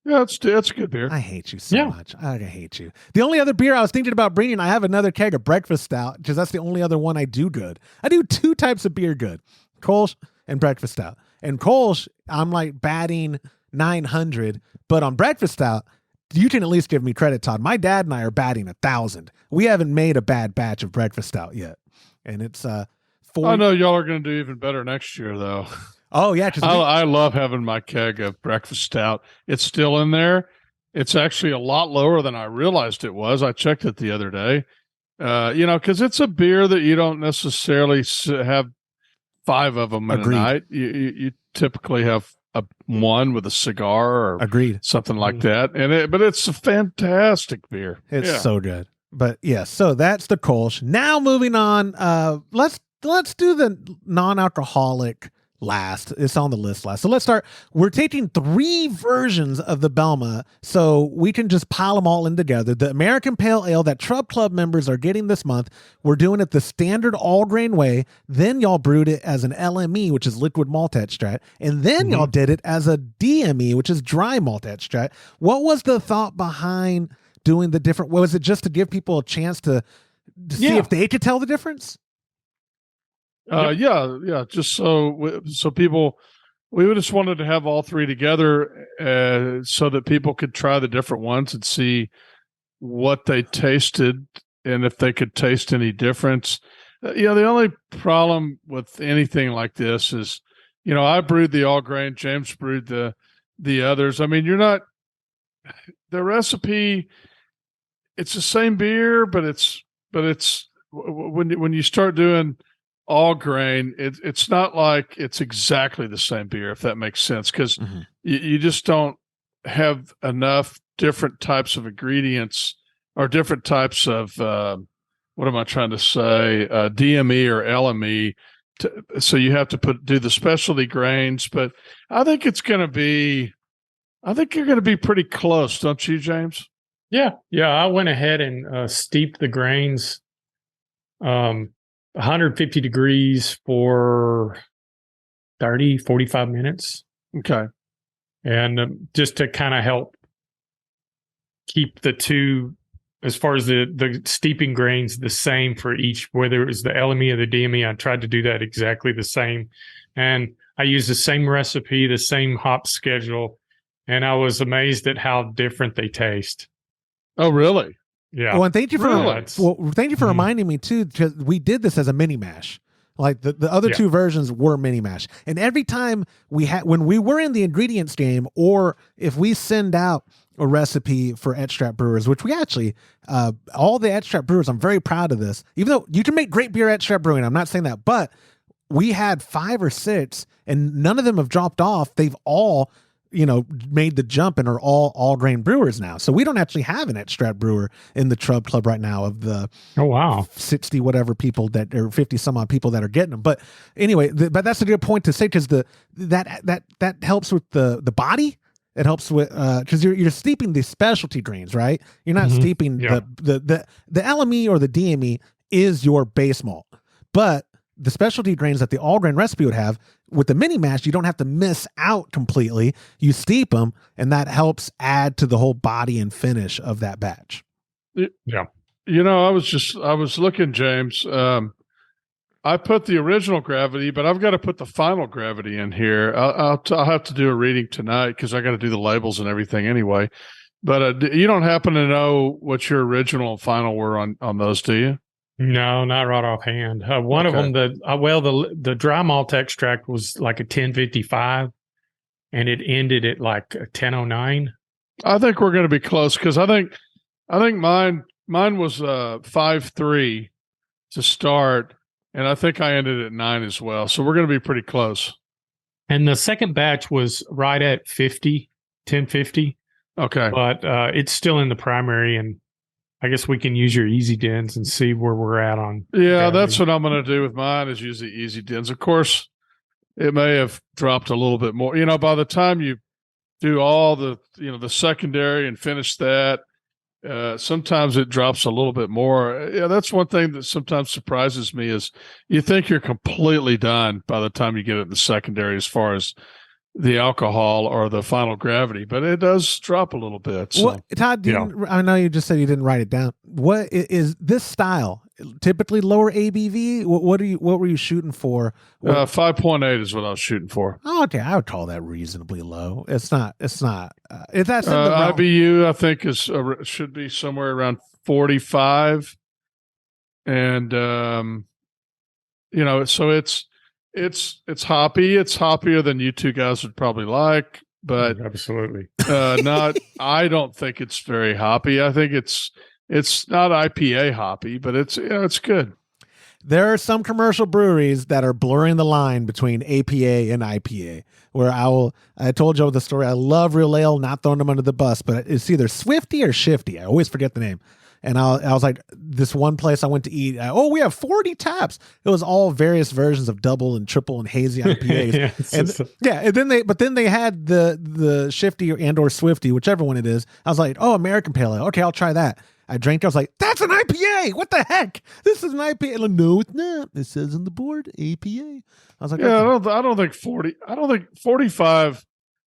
Yeah, it's a good beer. I hate you so much. I hate you. The only other beer I was thinking about bringing, I have another keg of breakfast stout, because that's the only other one I do good. I do 2 types of beer good, Kolsch and breakfast stout. And Kolsch, I'm like batting 900, but on breakfast stout, you can at least give me credit, Todd. My dad and I are batting 1,000. We haven't made a bad batch of breakfast stout yet. And it's I know y'all are going to do even better next year, though. Oh, yeah. I love having my keg of breakfast stout. It's still in there. It's actually a lot lower than I realized it was. I checked it the other day. Because it's a beer that you don't necessarily have 5 of them in a night. You typically have one with a cigar or something like that. But it's a fantastic beer. It's so good. But yeah, so that's the Kolsch. Now moving on, let's do the non-alcoholic last. It's on the list last. So let's start. We're taking 3 versions of the Belma, so we can just pile them all in together. The American Pale Ale that Trub Club members are getting this month, we're doing it the standard all grain way. Then y'all brewed it as an LME, which is liquid malt extract, and then y'all did it as a DME, which is dry malt extract. What was the thought behind doing the different? Was it just to give people a chance to see if they could tell the difference? Just so people, we just wanted to have all 3 together so that people could try the different ones and see what they tasted and if they could taste any difference. The only problem with anything like this is, I brewed the all grain, James brewed the others. I mean, the recipe, it's the same beer, but it's when you start doing all grain, it's not like it's exactly the same beer, if that makes sense, because you just don't have enough different types of ingredients are different types of what am I trying to say? DME or LME. So you have to do the specialty grains, but I think you're going to be pretty close, don't you, James? Yeah. I went ahead and steeped the grains 150 degrees for 30, 45 minutes. Okay. And just to kind of help keep the two, as far as the steeping grains, the same for each, whether it was the LME or the DME. I tried to do that exactly the same. And I used the same recipe, the same hop schedule. And I was amazed at how different they taste. Oh, really? Yeah. Well, and thank you for reminding me too, because we did this as a mini mash. Like the other two versions were mini mash. And every time when we were in the ingredients game, or if we send out a recipe for Etch-Strap brewers, which we actually, all the Etch-Strap brewers, I'm very proud of this, even though you can make great beer at Etch-Strap brewing. I'm not saying that, but we had 5 or 6 and none of them have dropped off. They've all, made the jump and are all grain brewers now. So we don't actually have an Etch-Strap brewer in the Trub Club right now of the 60 whatever people that or 50 some odd people that are getting them. But anyway, but that's a good point to say, because that helps with the body. It helps with because you're steeping the specialty grains, right? You're not steeping the LME or the DME is your base malt, but the specialty grains that the all grain recipe would have with the mini mash, you don't have to miss out completely. You steep them, and that helps add to the whole body and finish of that batch. Yeah, I was looking, James. I put the original gravity, but I've got to put the final gravity in here. I'll have to do a reading tonight because I got to do the labels and everything anyway. But you don't happen to know what your original and final were on those, do you? No, not right offhand. One of them, the dry malt extract was like a 1055, and it ended at like a 1009. I think we're going to be close because I think mine was 5.3 to start. And I think I ended at 9 as well. So we're going to be pretty close. And the second batch was right at 50, 1050. Okay. But it's still in the primary. And I guess we can use your easy dens and see where we're at on. Yeah, that's what I'm going to do with mine is use the easy dens. Of course, it may have dropped a little bit more. By the time you do all the secondary and finish that, sometimes it drops a little bit more. Yeah, that's one thing that sometimes surprises me is you think you're completely done by the time you get it in the secondary as far as the alcohol or the final gravity, but it does drop a little bit. So. Todd, I know you just said you didn't write it down. What is this style? Typically lower ABV? What were you shooting for? 5.8 is what I was shooting for. Oh, okay. I would call that reasonably low. It's not. If that's in the IBU, I think should be somewhere around 45, and so it's hoppy. It's hoppier than you two guys would probably like, but absolutely not. I don't think it's very hoppy. I think it's not IPA hoppy, but it's good. There are some commercial breweries that are blurring the line between APA and IPA, where I told you the story. I love Real Ale, not throwing them under the bus, but it's either Swifty or Shifty. I always forget the name. And I was like, this one place I went to eat, we have 40 taps. It was all various versions of double and triple and hazy IPAs. And then they had the Shifty and or Swifty, whichever one it is. I was like, American Pale Ale. Okay, I'll try that. I drank it. I was like, that's an IPA. What the heck? This is an IPA. Like, no, it's not. It says on the board, APA. I was like, I don't think 40. I don't think 45.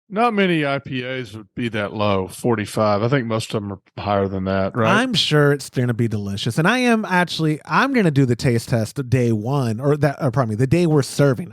Not many IPAs would be that low, 45. I think most of them are higher than that, right? I'm sure it's going to be delicious. And I'm going to do the taste test day one, the day we're serving.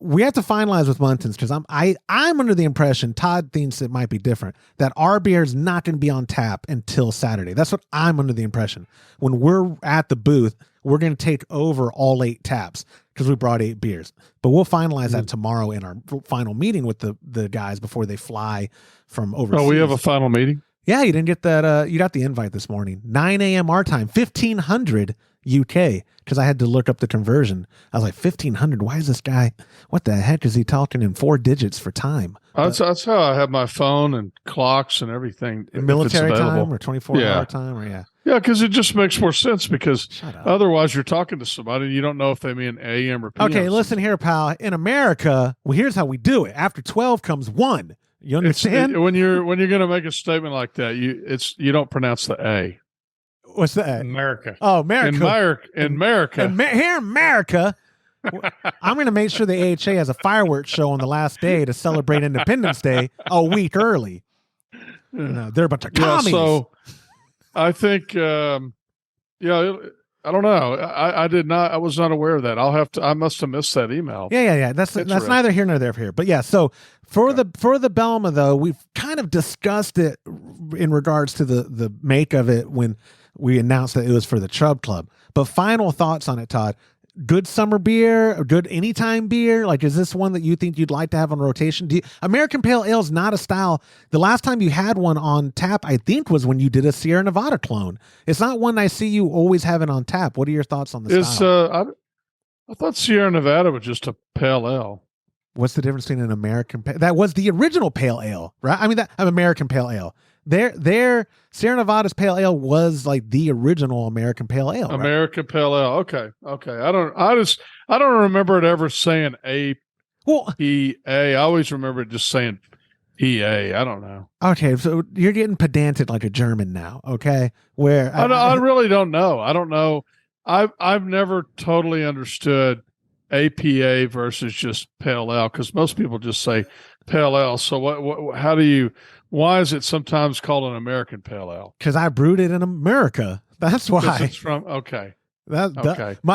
We have to finalize with Muntins because I'm under the impression, Todd thinks it might be different, that our beer is not going to be on tap until Saturday. That's what I'm under the impression. When we're at the booth, we're going to take over all 8 taps because we brought 8 beers. But we'll finalize that tomorrow in our final meeting with the guys before they fly from overseas. Oh, we have a final meeting? Yeah, you didn't get that. You got the invite this morning. 9 a.m. our time, 1500 UK because I had to look up the conversion. I was like, 1,500. Why is this guy? What the heck is he talking in 4 digits for time? That's how I have my phone and clocks and everything. Military time or 24-hour time, or Yeah, because it just makes more sense because otherwise you're talking to somebody and you don't know if they mean AM or PM. Okay, listen here, pal. In America, well, here's how we do it. After 12 comes 1. You understand? When you're going to make a statement like that, you don't pronounce the A. What's that? America. Oh, America. In America. Here in America, I'm going to make sure the AHA has a fireworks show on the last day to celebrate Independence Day a week early. They're a bunch of commies. Yeah, so I think, I don't know. I was not aware of that. I must have missed that email. Yeah. That's neither here nor there here. But yeah, so for the Belma though, we've kind of discussed it in regards to the make of it when we announced that it was for the Chub Club. But final thoughts on it, Todd. Good summer beer, a good anytime beer. Like, is this one that you think you'd like to have on rotation? American Pale Ale is not a style. The last time you had one on tap, I think, was when you did a Sierra Nevada clone. It's not one I see you always having on tap. What are your thoughts on the style? I thought Sierra Nevada was just a pale ale. What's the difference between an American pale? That was the original pale ale, right? I mean, that American pale ale. Their Sierra Nevada's pale ale was like the original American pale ale. American pale ale. Okay. I don't remember it ever saying APA. I always remember it just saying PA. I don't know. Okay, so you're getting pedantic like a German now. Okay, where I really don't know. I don't know. I've never totally understood APA versus just pale ale because most people just say pale ale. So why is it sometimes called an American pale ale? Because I brewed it in America. That's why. It's from okay.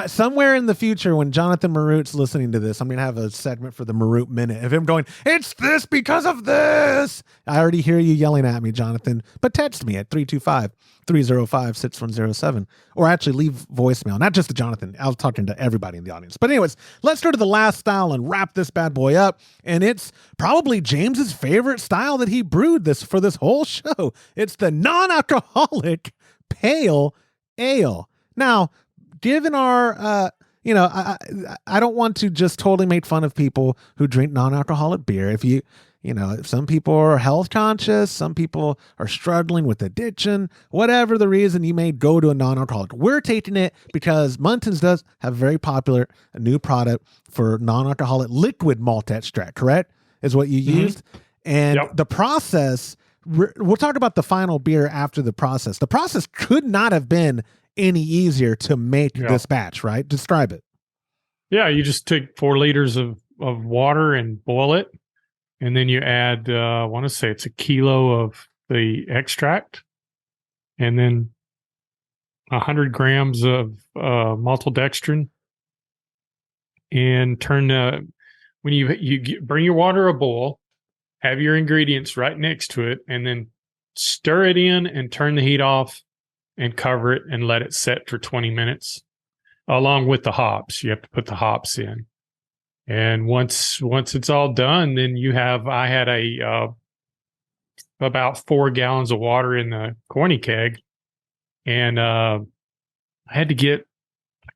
Somewhere in the future, when Jonathan Marut's listening to this, I'm going to have a segment for the Marut Minute of him going, "It's this because of this." I already hear you yelling at me, Jonathan. But text me at 325-305-6107. Or actually leave voicemail. Not just to Jonathan. I was talking to everybody in the audience. But anyways, let's go to the last style and wrap this bad boy up. And it's probably James's favorite style that he brewed for this whole show. It's the non-alcoholic pale ale. Now, given our, I don't want to just totally make fun of people who drink non-alcoholic beer. If some people are health conscious, some people are struggling with addiction, whatever the reason, you may go to a non-alcoholic. We're taking it because Muntins does have a very popular new product for non-alcoholic liquid malt extract, correct? Is what you used. And the process, we'll talk about the final beer after the process. The process could not have been any easier to make this batch, right? Describe it. Yeah, you just take 4 liters of water and boil it. And then you add, I want to say it's a kilo of the extract. And then 100 grams of maltodextrin. And when you bring your water a boil, have your ingredients right next to it, and then stir it in and turn the heat off and cover it and let it set for 20 minutes along with the hops. You have to put the hops in. And once it's all done, then I had about 4 gallons of water in the corny keg. And I had to I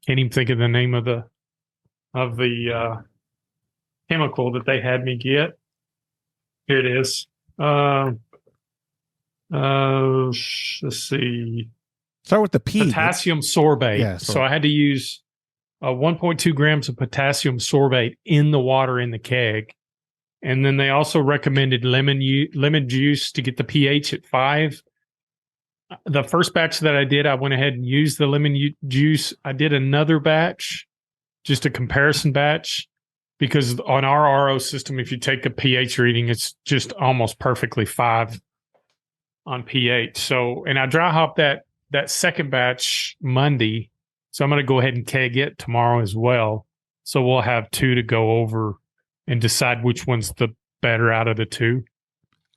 can't even think of the name of the chemical that they had me get. Here it is. Let's see. Start with the P. Potassium sorbate. Yeah, so I had to use 1.2 grams of potassium sorbate in the water in the keg. And then they also recommended lemon juice to get the pH at 5. The first batch that I did, I went ahead and used the lemon juice. I did another batch, just a comparison batch, because on our RO system, if you take a pH reading, it's just almost perfectly 5 on pH. So, and I dry hopped that second batch Monday. So I'm going to go ahead and keg it tomorrow as well. So we'll have 2 to go over and decide which one's the better out of the 2.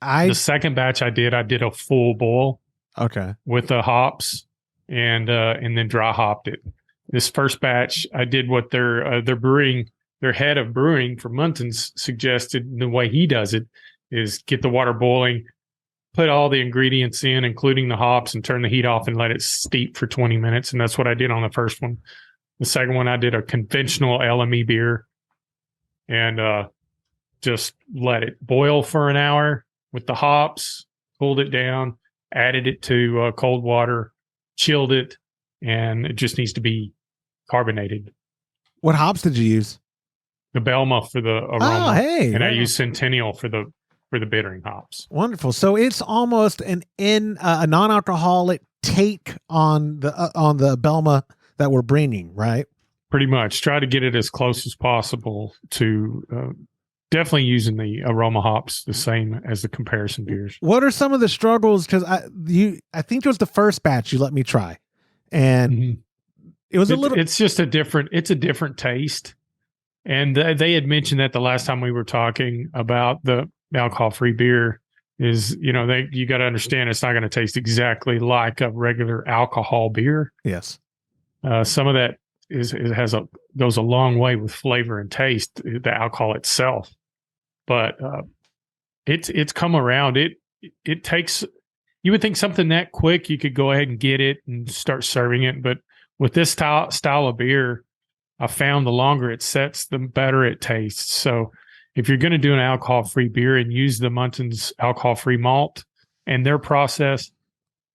The second batch I did a full boil. Okay. With the hops and then dry hopped it. This first batch, I did what their head of brewing for Muntins suggested. The way he does it is get the water boiling, put all the ingredients in, including the hops, and turn the heat off and let it steep for 20 minutes. And that's what I did on the first one. The second one, I did a conventional LME beer and just let it boil for an hour with the hops, cooled it down, added it to cold water, chilled it, and it just needs to be carbonated. What hops did you use? The Belma for the aroma. Oh, hey. And I use Centennial for the bittering hops. Wonderful. So it's almost a non-alcoholic take on the Belma that we're bringing, right? Pretty much. Try to get it as close as possible to definitely using the aroma hops the same as the comparison beers. What are some of the struggles? Because I think it was the first batch you let me try, and it was it's just a different taste. And they had mentioned that the last time we were talking about the alcohol-free beer is, you got to understand it's not going to taste exactly like a regular alcohol beer. Yes. Some of that goes a long way with flavor and taste, the alcohol itself. But it's come around. It takes, you would think something that quick, you could go ahead and get it and start serving it. But with this style of beer, I found the longer it sets, the better it tastes. So if you're going to do an alcohol-free beer and use the Muntons alcohol-free malt and their process,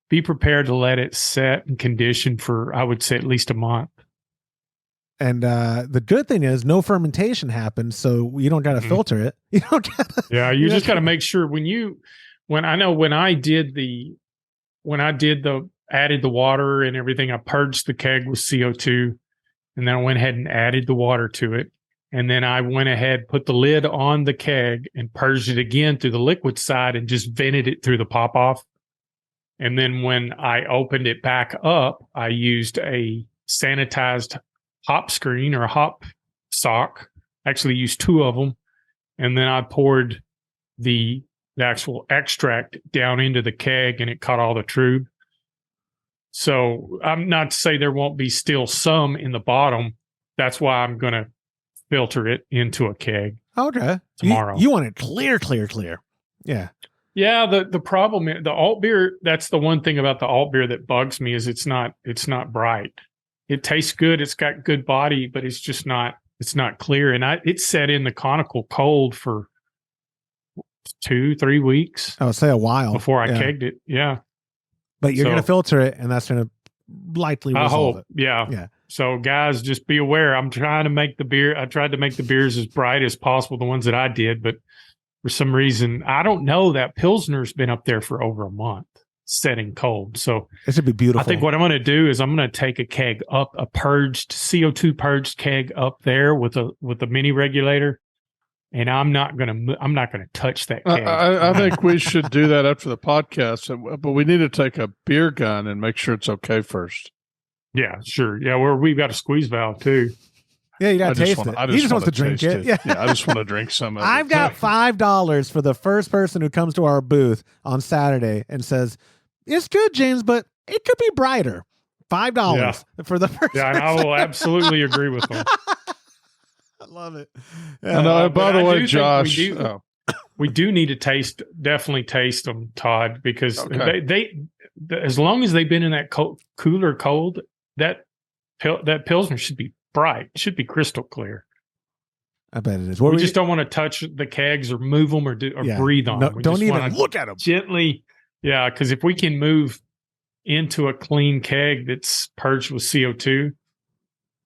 be prepared to let it set and condition for, I would say, at least a month. And the good thing is no fermentation happens, so you don't got to filter it. You don't gotta, yeah, you just got to make sure added the water and everything, I purged the keg with CO2, and then I went ahead and added the water to it. And then I went ahead, put the lid on the keg and purged it again through the liquid side and just vented it through the pop-off. And then when I opened it back up, I used a sanitized hop screen or a hop sock. Actually used 2 of them. And then I poured the actual extract down into the keg and it caught all the trub. So I'm not to say there won't be still some in the bottom. That's why I'm going to filter it into a keg. Okay. Tomorrow. You want it clear. Yeah. Yeah. The problem is the alt beer. That's the one thing about the alt beer that bugs me is it's not bright. It tastes good. It's got good body, but it's just not, it's not clear. And it sat in the conical cold for 2-3 weeks. I would say a while before I kegged it. Yeah. But you're going to filter it, and that's going to likely resolve it. Yeah. Yeah. So guys, just be aware. I tried to make the beers as bright as possible, the ones that I did, but for some reason, I don't know, that Pilsner's been up there for over a month, setting cold. So it should be beautiful. I think what I'm going to do is I'm going to take a keg up, a CO2 purged keg up there with a mini regulator. And I'm not gonna touch that keg. I think we should do that after the podcast, but we need to take a beer gun and make sure it's okay first. Yeah, sure. Yeah, we've got a squeeze valve too. Yeah, you got to taste it. He just wants to drink it. Yeah, I just want to drink some of it. I've got $5 for the first person who comes to our booth on Saturday and says, "It's good, James, but it could be brighter." $5 for the first. Yeah, and I will absolutely agree with them. I love it. Yeah. By the way, Josh, we do need to definitely taste them, Todd, because they as long as they've been in that cooler cold, that Pilsner should be bright. It should be crystal clear. I bet it is. We just don't want to touch the kegs or move them or breathe on them. Don't even look at them. Gently. Yeah, because if we can move into a clean keg that's purged with CO2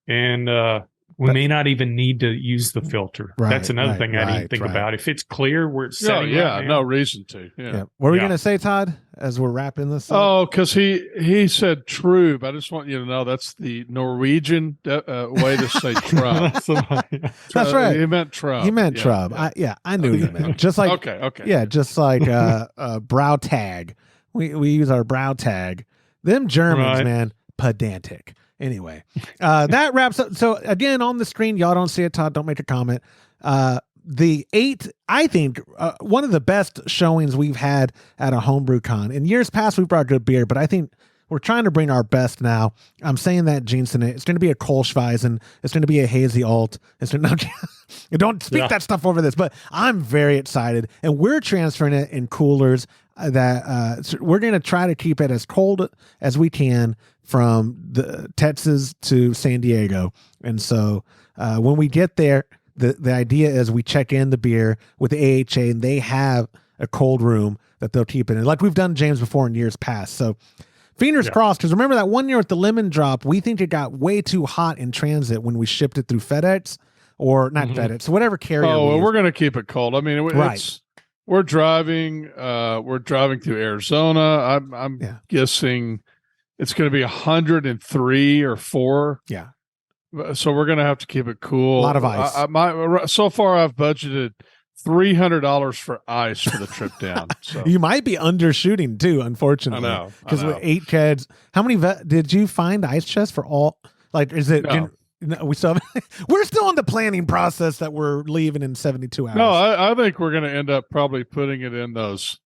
and we may not even need to use the filter. Right, that's another thing I didn't think about. If it's clear where it's setting right now, no reason to. Yeah. What were we going to say, Todd, as we're wrapping this up? Oh, because he said trub. I just want you to know that's the Norwegian way to say trub. That's right. He meant trub. He meant trub. I knew he meant. Just like okay. Yeah, just like brow tag. We use our brow tag. Them Germans, man, pedantic. Anyway, that wraps up. So again, on the screen, y'all don't see it, Todd, don't make a comment. The 8, I think, one of the best showings we've had at a HomebrewCon. In years past, we brought good beer, but I think we're trying to bring our best now. I'm saying that, Jensen. It's going to be a Kolschweizen. It's going to be a Hazy Alt. It's going to Don't speak that stuff over this, but I'm very excited, and we're transferring it in coolers that so we're going to try to keep it as cold as we can from the Texas to San Diego. And so when we get there, the idea is we check in the beer with the AHA, and they have a cold room that they'll keep it in, like we've done, James, before in years past. So fingers crossed, because remember that one year with the lemon drop, we think it got way too hot in transit when we shipped it through FedEx, or not FedEx, whatever carrier. Oh, well, we're going to keep it cold. I mean, we're driving through Arizona. I'm guessing it's going to be 103 or 4. Yeah. So we're going to have to keep it cool. A lot of ice. So far, I've budgeted $300 for ice for the trip down. So you might be undershooting too, unfortunately. I know. Because with 8 kegs, how many did you find ice chests for all? Like, is it? No. We still we're still in the planning process that we're leaving in 72 hours. No, I think we're going to end up probably putting it in those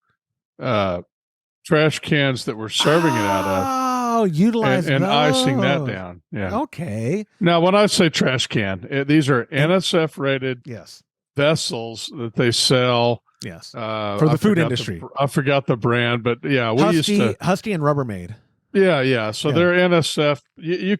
trash cans that we're serving it out of. Oh, utilize and those. icing that down. Yeah. Okay. Now, when I say trash can, these are NSF rated vessels that they sell. Yes. For the food industry. I forgot the brand, but yeah, we Husky and Rubbermaid. Yeah. So they're NSF. You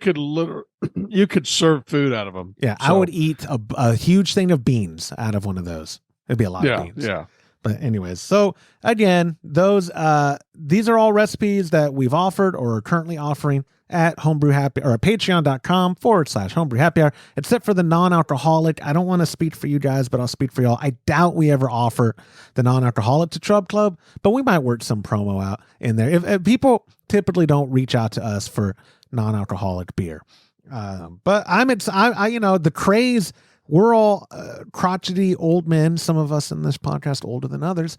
could serve food out of them. Yeah, so I would eat a huge thing of beans out of one of those. It'd be a lot of beans. Yeah. But anyways, so again, these are all recipes that we've offered or are currently offering at Homebrew Happy or at patreon.com/Homebrew Happy Hour, except for the non-alcoholic. I don't want to speak for you guys, but I'll speak for y'all. I doubt we ever offer the non-alcoholic to Trub Club, but we might work some promo out in there. If people typically don't reach out to us for non-alcoholic beer. But the craze, we're all crotchety old men, some of us in this podcast older than others,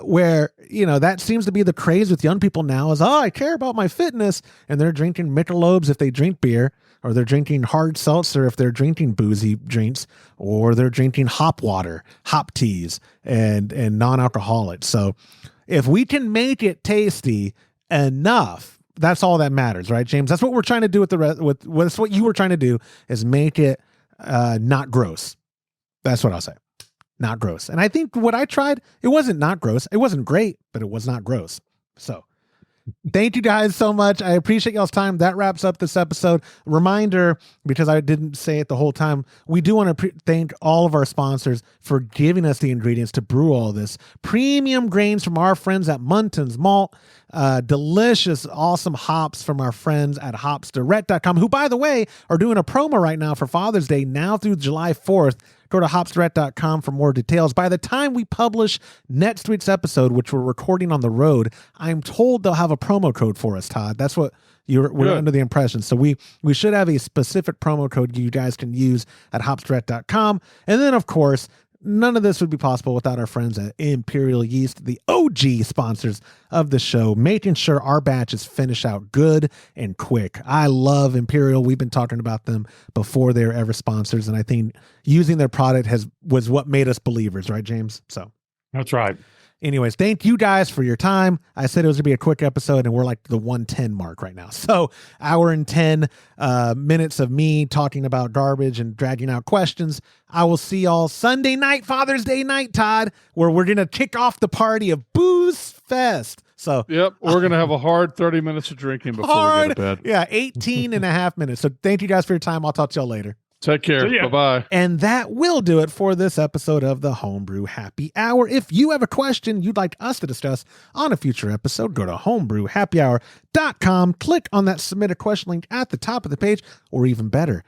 where, that seems to be the craze with young people now is, I care about my fitness. And they're drinking Michelobes if they drink beer, or they're drinking hard seltzer if they're drinking boozy drinks, or they're drinking hop water, hop teas, and non-alcoholic. So if we can make it tasty enough, that's all that matters, right, James? That's what we're trying to do that's what you were trying to do, is make it not gross. That's what I'll say. Not gross. And I think what I tried, it wasn't not gross. It wasn't great, but it was not gross. So thank you guys so much. I appreciate y'all's time. That wraps up this episode. Reminder, because I didn't say it the whole time, we do want to thank all of our sponsors for giving us the ingredients to brew all this. Premium grains from our friends at Munton's Malt. Delicious, awesome hops from our friends at hopsdirect.com, who, by the way, are doing a promo right now for Father's Day now through July 4th. Go to hopsdirect.com for more details. By the time we publish next week's episode, which we're recording on the road, I'm told they'll have a promo code for us, Todd. That's what we're under the impression. So we should have a specific promo code you guys can use at hopsdirect.com. And then, of course, none of this would be possible without our friends at Imperial Yeast, the OG sponsors of the show, making sure our batches finish out good and quick. I love Imperial. We've been talking about them before they were ever sponsors, and I think using their product was what made us believers, right, James? So that's right. Anyways, thank you guys for your time. I said it was going to be a quick episode, and we're like the 110 mark right now. So hour and 10 minutes of me talking about garbage and dragging out questions. I will see y'all Sunday night, Father's Day night, Todd, where we're going to kick off the party of Booze Fest. So yep, we're going to have a hard 30 minutes of drinking before we go to bed. Yeah, 18 and a half minutes. So thank you guys for your time. I'll talk to y'all later. Take care. Bye-bye. And that will do it for this episode of the Homebrew Happy Hour. If you have a question you'd like us to discuss on a future episode, go to homebrewhappyhour.com, click on that submit a question link at the top of the page, or even better,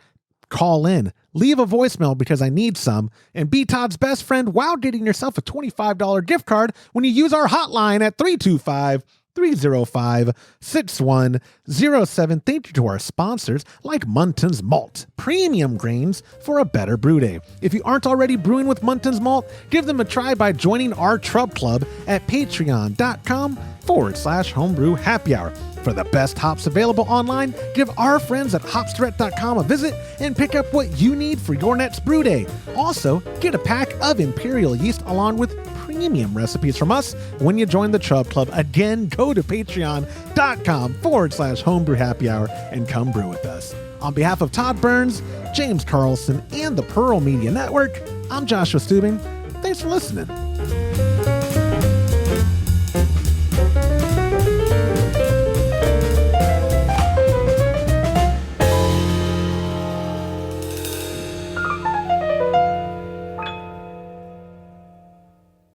call in, leave a voicemail because I need some, and be Todd's best friend while getting yourself a $25 gift card when you use our hotline at 325-305-6107. Thank you to our sponsors like Munton's Malt, premium grains for a better brew day. If you aren't already brewing with Munton's Malt, give them a try by joining our Trub Club at patreon.com/Homebrew Happy Hour. For the best hops available online, give our friends at hopsdirect.com a visit and pick up what you need for your next brew day. Also, get a pack of Imperial Yeast along with premium recipes from us when you join the Chub Club. Again, go to patreon.com/homebrew happy hour and come brew with us. On behalf of Todd Burns, James Carlson, and the Pearl Media Network, I'm Joshua Stubing. Thanks for listening.